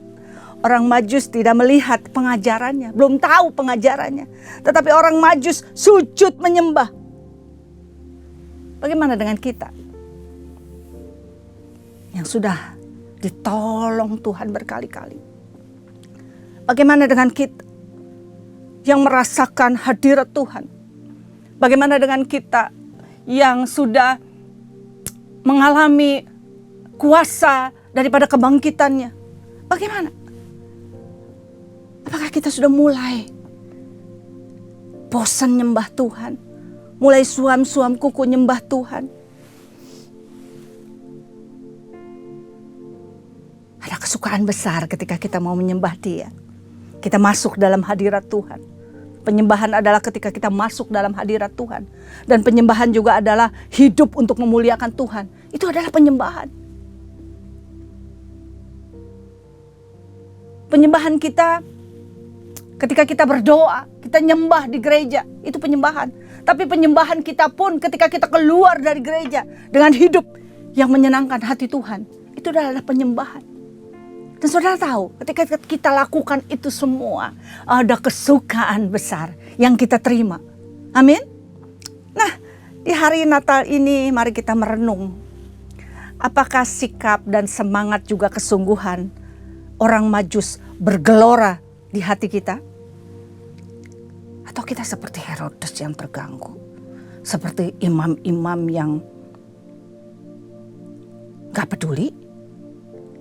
Orang Majus tidak melihat pengajarannya, belum tahu pengajarannya. Tetapi orang Majus sujud menyembah. Bagaimana dengan kita? Yang sudah ditolong Tuhan berkali-kali. Bagaimana dengan kita yang merasakan hadirat Tuhan? Bagaimana dengan kita yang sudah mengalami kuasa daripada kebangkitannya? Bagaimana? Apakah kita sudah mulai bosan nyembah Tuhan? Mulai suam-suam kuku nyembah Tuhan? Ada kesukaan besar ketika kita mau menyembah Dia. Kita masuk dalam hadirat Tuhan. Penyembahan adalah ketika kita masuk dalam hadirat Tuhan. Dan penyembahan juga adalah hidup untuk memuliakan Tuhan. Itu adalah penyembahan. Penyembahan kita ketika kita berdoa, kita nyembah di gereja, itu penyembahan. Tapi penyembahan kita pun ketika kita keluar dari gereja dengan hidup yang menyenangkan hati Tuhan, itu adalah penyembahan. Dan saudara tahu, ketika kita lakukan itu semua, ada kesukaan besar yang kita terima. Amin. Nah, di hari Natal ini mari kita merenung. Apakah sikap dan semangat juga kesungguhan orang Majus bergelora di hati kita? Atau kita seperti Herodes yang terganggu? Seperti imam-imam yang gak peduli?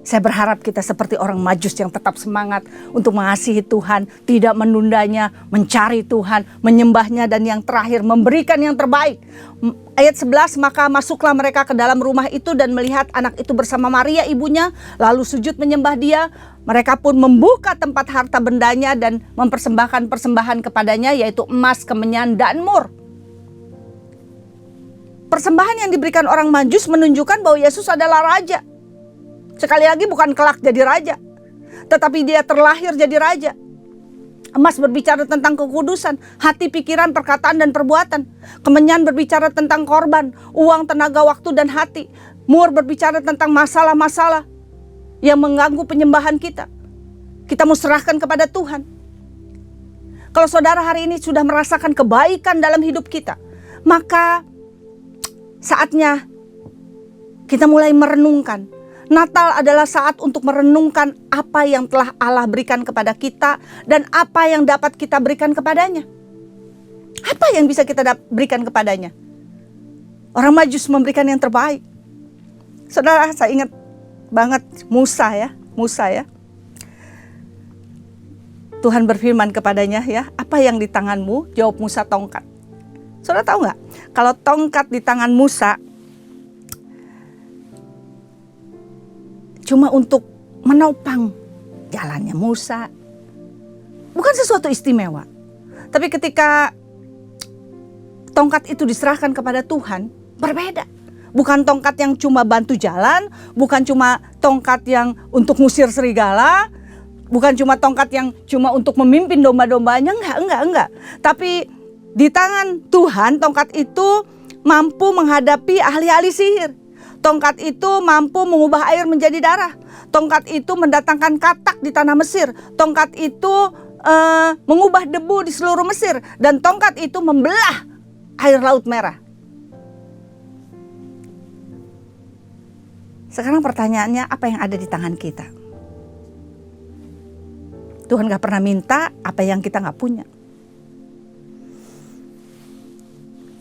Saya berharap kita seperti orang Majus yang tetap semangat untuk mengasihi Tuhan, tidak menundanya, mencari Tuhan, menyembahnya, dan yang terakhir memberikan yang terbaik. Ayat 11, maka masuklah mereka ke dalam rumah itu dan melihat anak itu bersama Maria ibunya, lalu sujud menyembah Dia. Mereka pun membuka tempat harta bendanya dan mempersembahkan persembahan kepadanya, yaitu emas, kemenyan, dan mur. Persembahan yang diberikan orang Majus menunjukkan bahwa Yesus adalah Raja. Sekali lagi bukan kelak jadi raja, tetapi Dia terlahir jadi raja. Emas berbicara tentang kekudusan, hati, pikiran, perkataan, dan perbuatan. Kemenyan berbicara tentang korban, uang, tenaga, waktu, dan hati. Mur berbicara tentang masalah-masalah yang mengganggu penyembahan kita. Kita mau serahkan kepada Tuhan. Kalau saudara hari ini sudah merasakan kebaikan dalam hidup kita, maka saatnya kita mulai merenungkan. Natal adalah saat untuk merenungkan apa yang telah Allah berikan kepada kita dan apa yang dapat kita berikan kepadanya. Apa yang bisa kita berikan kepadanya? Orang Majus memberikan yang terbaik. Saudara, saya ingat banget Musa ya. Tuhan berfirman kepadanya ya, apa yang di tanganmu? Jawab Musa, tongkat. Saudara tahu nggak? Kalau tongkat di tangan Musa cuma untuk menopang jalannya Musa. Bukan sesuatu istimewa. Tapi ketika tongkat itu diserahkan kepada Tuhan, berbeda. Bukan tongkat yang cuma bantu jalan, bukan cuma tongkat yang untuk ngusir serigala, bukan cuma tongkat yang cuma untuk memimpin domba-dombanya, enggak. Tapi di tangan Tuhan, tongkat itu mampu menghadapi ahli-ahli sihir. Tongkat itu mampu mengubah air menjadi darah. Tongkat itu mendatangkan katak di tanah Mesir. Tongkat itu mengubah debu di seluruh Mesir. Dan tongkat itu membelah air Laut Merah. Sekarang pertanyaannya, apa yang ada di tangan kita? Tuhan gak pernah minta apa yang kita gak punya.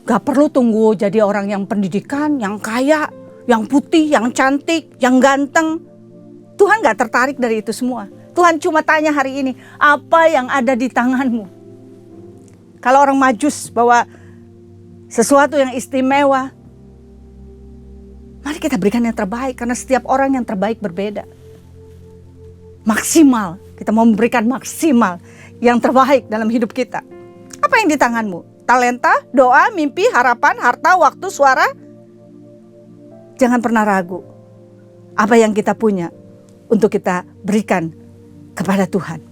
Gak perlu tunggu jadi orang yang pendidikan, yang kaya, yang putih, yang cantik, yang ganteng. Tuhan gak tertarik dari itu semua. Tuhan cuma tanya hari ini, apa yang ada di tanganmu? Kalau orang Majus bawa sesuatu yang istimewa, mari kita berikan yang terbaik, karena setiap orang yang terbaik berbeda. Maksimal, kita mau memberikan maksimal yang terbaik dalam hidup kita. Apa yang di tanganmu? Talenta, doa, mimpi, harapan, harta, waktu, suara. Jangan pernah ragu apa yang kita punya untuk kita berikan kepada Tuhan.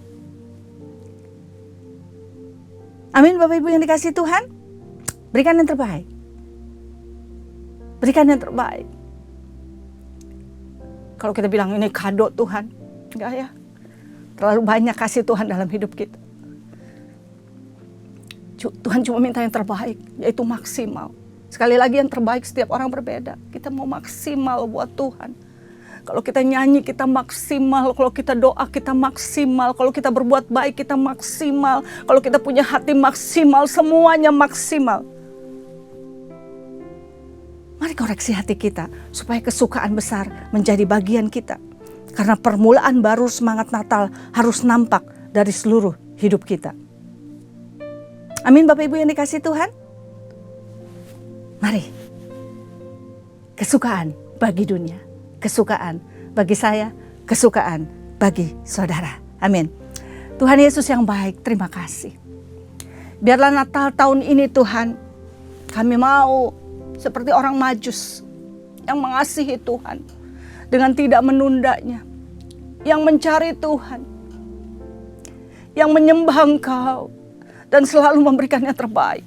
Amin, Bapak Ibu yang dikasihi Tuhan. Berikan yang terbaik. Berikan yang terbaik. Kalau kita bilang ini kado Tuhan, enggak ya. Terlalu banyak kasih Tuhan dalam hidup kita. Tuhan cuma minta yang terbaik, yaitu maksimal. Sekali lagi yang terbaik, setiap orang berbeda. Kita mau maksimal buat Tuhan. Kalau kita nyanyi kita maksimal, kalau kita doa kita maksimal, kalau kita berbuat baik kita maksimal, kalau kita punya hati maksimal, semuanya maksimal. Mari koreksi hati kita supaya kesukaan besar menjadi bagian kita. Karena permulaan baru semangat Natal harus nampak dari seluruh hidup kita. Amin, Bapak Ibu yang dikasihi Tuhan. Mari, kesukaan bagi dunia, kesukaan bagi saya, kesukaan bagi saudara. Amin. Tuhan Yesus yang baik, terima kasih. Biarlah Natal tahun ini Tuhan, kami mau seperti orang Majus yang mengasihi Tuhan dengan tidak menundanya, yang mencari Tuhan, yang menyembah Engkau dan selalu memberikan yang terbaik.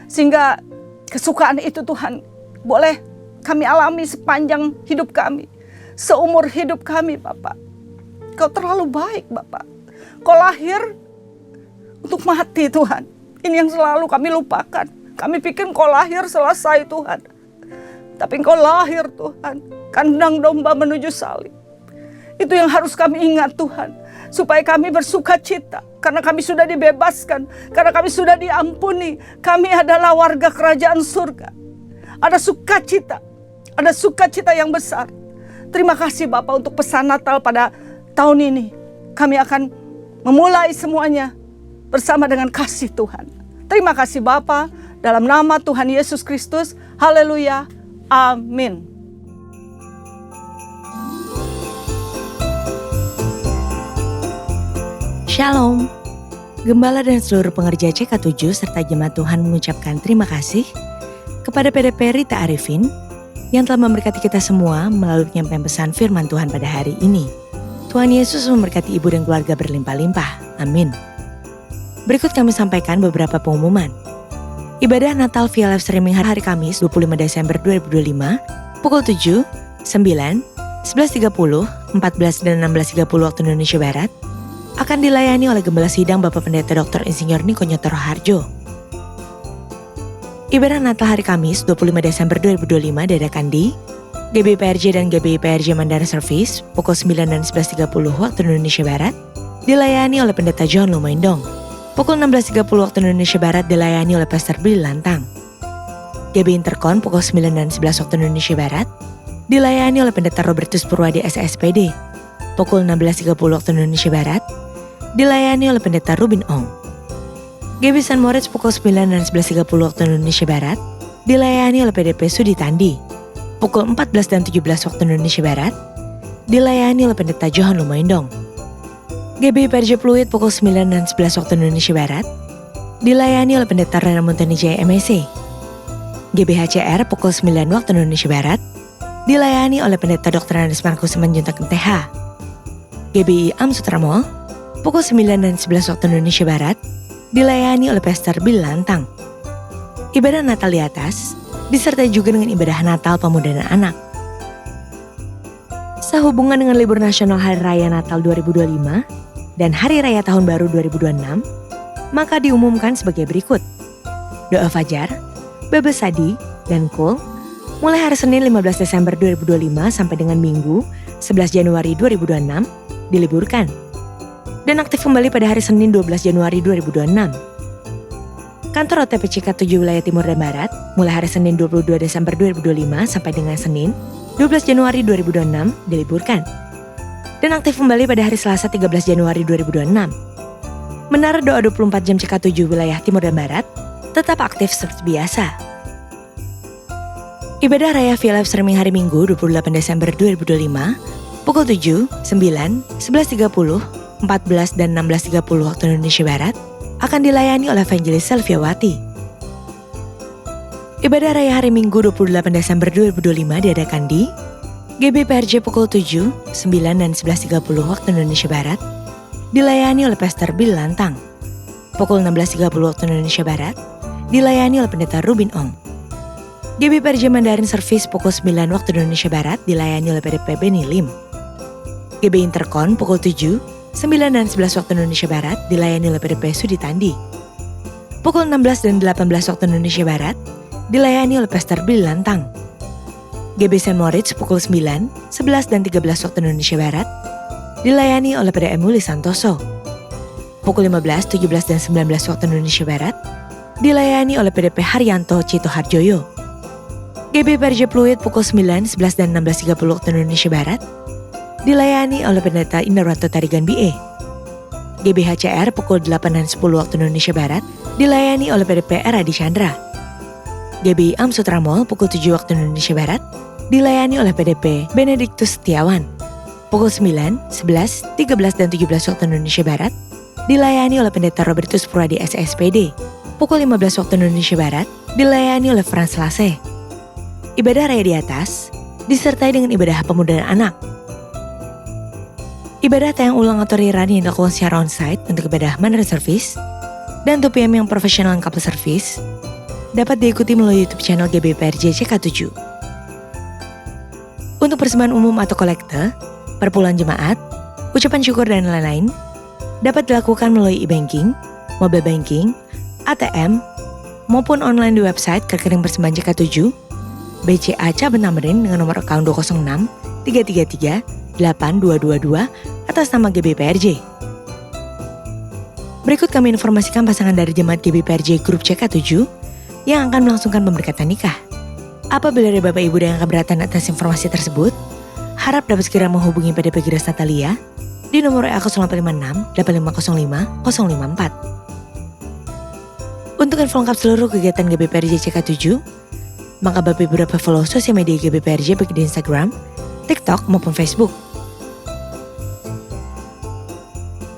Sehingga kesukaan itu Tuhan boleh kami alami sepanjang hidup kami, seumur hidup kami Bapak. Kau terlalu baik Bapak. Kau lahir untuk mati Tuhan. Ini yang selalu kami lupakan. Kami pikir Kau lahir selesai Tuhan. Tapi Kau lahir Tuhan, kandang domba menuju salib. Itu yang harus kami ingat Tuhan. Supaya kami bersuka cita. Karena kami sudah dibebaskan. Karena kami sudah diampuni. Kami adalah warga kerajaan surga. Ada sukacita. Ada sukacita yang besar. Terima kasih Bapak untuk pesan Natal pada tahun ini. Kami akan memulai semuanya bersama dengan kasih Tuhan. Terima kasih Bapa, dalam nama Tuhan Yesus Kristus. Haleluya. Amin. Shalom. Gembala dan seluruh pengerja CK7 serta jemaat Tuhan mengucapkan terima kasih kepada PDP Rita Arifin yang telah memberkati kita semua melalui penyampaian pesan firman Tuhan pada hari ini. Tuhan Yesus memberkati ibu dan keluarga berlimpah-limpah. Amin. Berikut kami sampaikan beberapa pengumuman. Ibadah Natal via live streaming hari Kamis 25 Desember 2025 pukul 7, 9, 11.30, 14 dan 16.30 waktu Indonesia Barat akan dilayani oleh Gembala Sidang Bapak Pendeta Dr. Insinyur Niko Nyoto Roharjo. Ibadah Natal hari Kamis 25 Desember 2025 diadakan di GBIPRJ dan GBIPRJ Mandara Service pukul 9 dan 11.30 waktu Indonesia Barat dilayani oleh Pendeta John Lumaindong. Pukul 16.30 waktu Indonesia Barat dilayani oleh Pastor Billy Lantang. GB Intercon pukul 9 dan 11 waktu Indonesia Barat dilayani oleh Pendeta Robertus Purwadi SSPD. Pukul 16.30 waktu Indonesia Barat dilayani oleh Pendeta Rubin Ong. GB San Moritz pukul 9 dan 11.30 waktu Indonesia Barat dilayani oleh PDP Sudi Tandi. Pukul 14 dan 17 waktu Indonesia Barat dilayani oleh Pendeta Johan Lumaindong. GBIPRJ Pluit pukul 9 dan 11 waktu Indonesia Barat dilayani oleh Pendeta Rana Muntani Jaya MSc. GBHCR pukul 9 waktu Indonesia Barat dilayani oleh Pendeta Dr. Andes Markus Simanjuntak MTH. GBI Am Sutramol pukul 9 dan 11 waktu Indonesia Barat dilayani oleh Pastor Bill Lantang. Ibadah Natal di atas disertai juga dengan ibadah Natal Pemuda dan Anak. Sehubungan dengan libur nasional Hari Raya Natal 2025 dan Hari Raya Tahun Baru 2026, maka diumumkan sebagai berikut. Doa Fajar, Babes Sadi, dan Kul mulai hari Senin 15 Desember 2025 sampai dengan Minggu 11 Januari 2026 diliburkan. Dan aktif kembali pada hari Senin 12 Januari 2026. Kantor OTP CK7 Wilayah Timur dan Barat mulai hari Senin 22 Desember 2025 sampai dengan Senin 12 Januari 2026 diliburkan. Dan aktif kembali pada hari Selasa 13 Januari 2026. Menara Doa 24 Jam CK7 Wilayah Timur dan Barat tetap aktif seperti biasa. Ibadah Raya via live streaming hari Minggu 28 Desember 2025 pukul 7, 9, 11.30, 14 dan 16.30 waktu Indonesia Barat akan dilayani oleh Evangelis Selviawati. Ibadah Raya hari Minggu 28 Desember 2025 diadakan di GBIPRJ pukul 7, 9 dan 11.30 waktu Indonesia Barat dilayani oleh Pastor Bill Lantang. Pukul 16.30 waktu Indonesia Barat dilayani oleh Pendeta Rubin Ong. GBIPRJ Mandarin Service pukul 9 waktu Indonesia Barat dilayani oleh PDP Benny Lim. GB Intercon pukul 7, 9 dan 11 waktu Indonesia Barat dilayani oleh PDP Sudi Tandi. Pukul 16 dan 18 waktu Indonesia Barat dilayani oleh Pastor Billy Lantang. GB San Moritz pukul 9, 11 dan 13 waktu Indonesia Barat dilayani oleh PDM Muli Santoso. Pukul 15, 17 dan 19 waktu Indonesia Barat dilayani oleh PDP Haryanto Cito Harjoyo. GBIPRJ Pluit pukul 9, 11 dan 16.30 waktu Indonesia Barat dilayani oleh Pendeta Indarwanto Tarigan BE. GBHCR pukul 8 dan 10 waktu Indonesia Barat dilayani oleh PDP Eradi Chandra. GBI Am Sutramol pukul 7 waktu Indonesia Barat dilayani oleh PDP Benediktus Setiawan. Pukul 9, 11, 13, dan 17 waktu Indonesia Barat dilayani oleh Pendeta Robertus Purwadi SSPD. Pukul 15 waktu Indonesia Barat dilayani oleh Frans Lase. Ibadah raya di atas disertai dengan ibadah pemuda dan anak. Ibadah tayang ulang atau rerun yang dilakukan secara onsite untuk ibadah Mandarin Service dan 2 PM yang profesional dan couple service dapat diikuti melalui YouTube channel GBPRJ CK7. Untuk persembahan umum atau kolekte, perpuluhan jemaat, ucapan syukur dan lain-lain dapat dilakukan melalui e-banking, mobile banking, ATM, maupun online di website Rekening Persembahan CK7, BCA Cabang Tamrin dengan nomor akun 206 333 8222 atas nama GBPRJ. Berikut kami informasikan pasangan dari jemaat GBPRJ Grup CK7 yang akan melangsungkan pemberkatan nikah. Apabila ada Bapak Ibu yang keberatan atas informasi tersebut, harap dapat segera menghubungi PDP Grace Natalia di nomor WA 0856 8505 054. Untuk info lengkap seluruh kegiatan GBPRJ CK7, maka Bapak Ibu dapat follow sosial media GBPRJ baik di Instagram, TikTok maupun Facebook.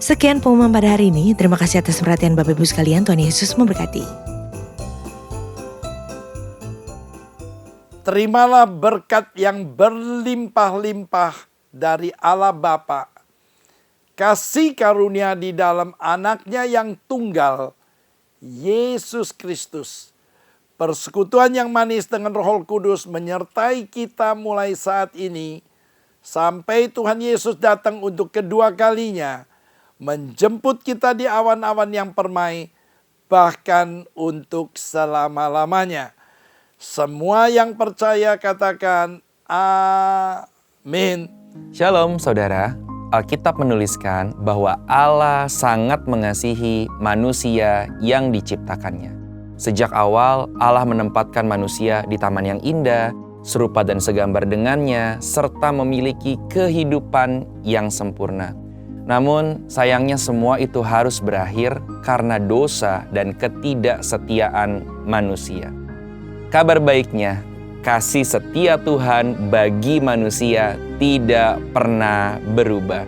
Sekian pengumuman pada hari ini. Terima kasih atas perhatian Bapak Ibu sekalian. Tuhan Yesus memberkati. Terimalah berkat yang berlimpah-limpah dari Allah Bapa, kasih karunia di dalam anaknya yang tunggal, Yesus Kristus. Persekutuan yang manis dengan Roh Kudus menyertai kita mulai saat ini sampai Tuhan Yesus datang untuk kedua kalinya, menjemput kita di awan-awan yang permai, bahkan untuk selama-lamanya. Semua yang percaya katakan amin. Shalom saudara, Alkitab menuliskan bahwa Allah sangat mengasihi manusia yang diciptakannya. Sejak awal Allah menempatkan manusia di taman yang indah, serupa dan segambar dengannya, serta memiliki kehidupan yang sempurna. Namun sayangnya semua itu harus berakhir karena dosa dan ketidaksetiaan manusia. Kabar baiknya, kasih setia Tuhan bagi manusia tidak pernah berubah.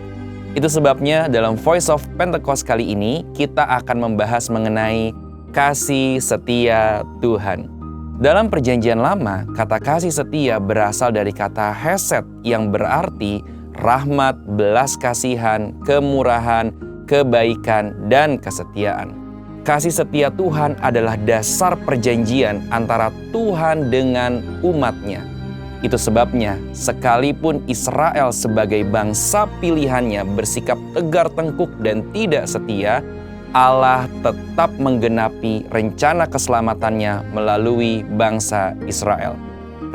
Itu sebabnya dalam Voice of Pentecost kali ini kita akan membahas mengenai kasih setia Tuhan. Dalam Perjanjian Lama, kata kasih setia berasal dari kata hesed yang berarti rahmat, belas kasihan, kemurahan, kebaikan, dan kesetiaan. Kasih setia Tuhan adalah dasar perjanjian antara Tuhan dengan umatnya. Itu sebabnya sekalipun Israel sebagai bangsa pilihannya bersikap tegar tengkuk dan tidak setia, Allah tetap menggenapi rencana keselamatannya melalui bangsa Israel.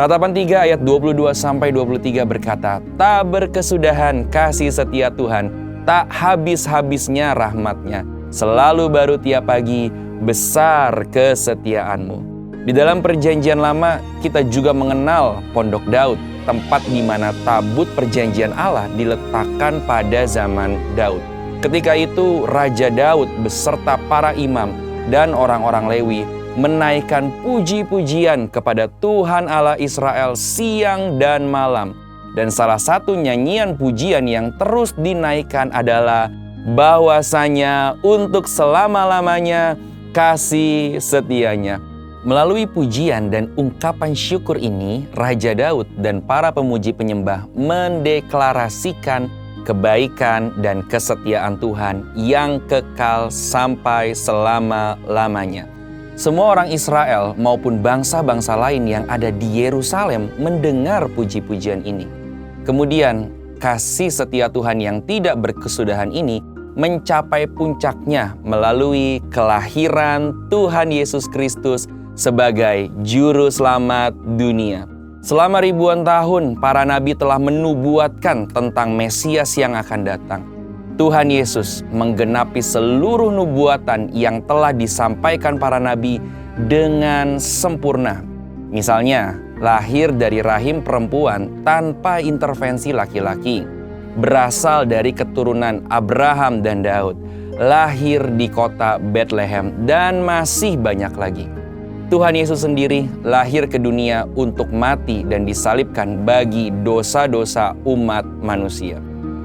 Ratapan 3 ayat 22-23 berkata, "Tak berkesudahan kasih setia Tuhan, tak habis-habisnya rahmatnya. Selalu baru tiap pagi, besar kesetiaanmu." Di dalam Perjanjian Lama, kita juga mengenal Pondok Daud, tempat di mana tabut perjanjian Allah diletakkan pada zaman Daud. Ketika itu, Raja Daud beserta para imam dan orang-orang Lewi menaikkan puji-pujian kepada Tuhan Allah Israel siang dan malam. Dan salah satu nyanyian pujian yang terus dinaikkan adalah bahwasanya untuk selama-lamanya kasih setianya. Melalui pujian dan ungkapan syukur ini, Raja Daud dan para pemuji penyembah mendeklarasikan kebaikan dan kesetiaan Tuhan yang kekal sampai selama-lamanya. Semua orang Israel maupun bangsa-bangsa lain yang ada di Yerusalem mendengar puji-pujian ini. Kemudian, kasih setia Tuhan yang tidak berkesudahan ini mencapai puncaknya melalui kelahiran Tuhan Yesus Kristus sebagai Juru Selamat dunia. Selama ribuan tahun, para nabi telah menubuatkan tentang Mesias yang akan datang. Tuhan Yesus menggenapi seluruh nubuatan yang telah disampaikan para nabi dengan sempurna. Misalnya, lahir dari rahim perempuan tanpa intervensi laki-laki, berasal dari keturunan Abraham dan Daud, lahir di kota Bethlehem, dan masih banyak lagi. Tuhan Yesus sendiri lahir ke dunia untuk mati dan disalibkan bagi dosa-dosa umat manusia.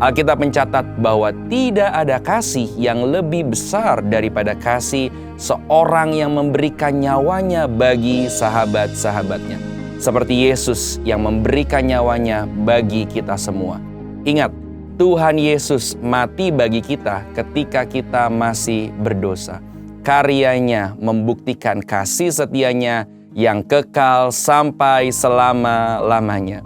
Alkitab mencatat bahwa tidak ada kasih yang lebih besar daripada kasih seorang yang memberikan nyawanya bagi sahabat-sahabatnya. Seperti Yesus yang memberikan nyawanya bagi kita semua. Ingat, Tuhan Yesus mati bagi kita ketika kita masih berdosa. Karyanya membuktikan kasih setianya yang kekal sampai selama-lamanya.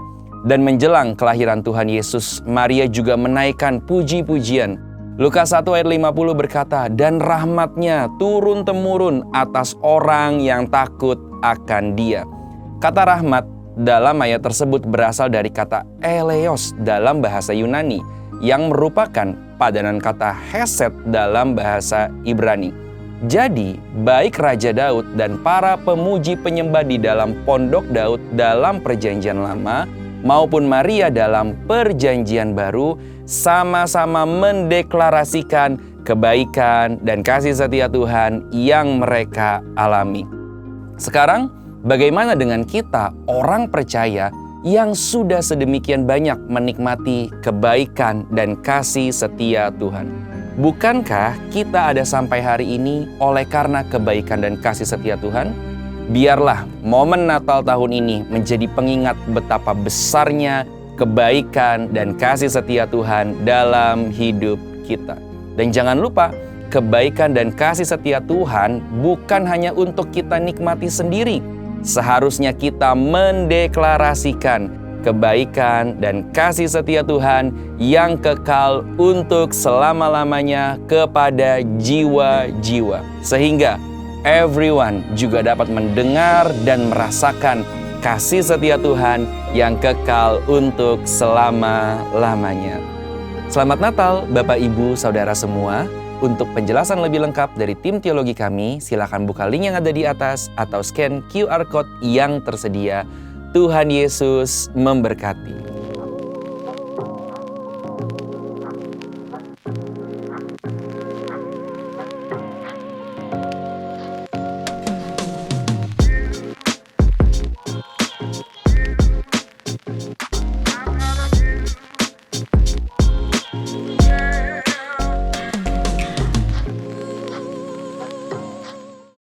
Dan menjelang kelahiran Tuhan Yesus, Maria juga menaikkan puji-pujian. Lukas 1 ayat 50 berkata, "Dan rahmatnya turun-temurun atas orang yang takut akan Dia." Kata rahmat dalam ayat tersebut berasal dari kata eleos dalam bahasa Yunani, yang merupakan padanan kata hesed dalam bahasa Ibrani. Jadi, baik Raja Daud dan para pemuji penyembah di dalam pondok Daud dalam Perjanjian Lama, maupun Maria dalam Perjanjian Baru, sama-sama mendeklarasikan kebaikan dan kasih setia Tuhan yang mereka alami. Sekarang, bagaimana dengan kita, orang percaya yang sudah sedemikian banyak menikmati kebaikan dan kasih setia Tuhan? Bukankah kita ada sampai hari ini oleh karena kebaikan dan kasih setia Tuhan? Biarlah momen Natal tahun ini menjadi pengingat betapa besarnya kebaikan dan kasih setia Tuhan dalam hidup kita. Dan jangan lupa, kebaikan dan kasih setia Tuhan bukan hanya untuk kita nikmati sendiri. Seharusnya kita mendeklarasikan kebaikan dan kasih setia Tuhan yang kekal untuk selama-lamanya kepada jiwa-jiwa. Sehingga everyone juga dapat mendengar dan merasakan kasih setia Tuhan yang kekal untuk selama-lamanya. Selamat Natal Bapak Ibu Saudara semua. Untuk penjelasan lebih lengkap dari tim teologi kami, silakan buka link yang ada di atas atau scan QR Code yang tersedia. Tuhan Yesus memberkati.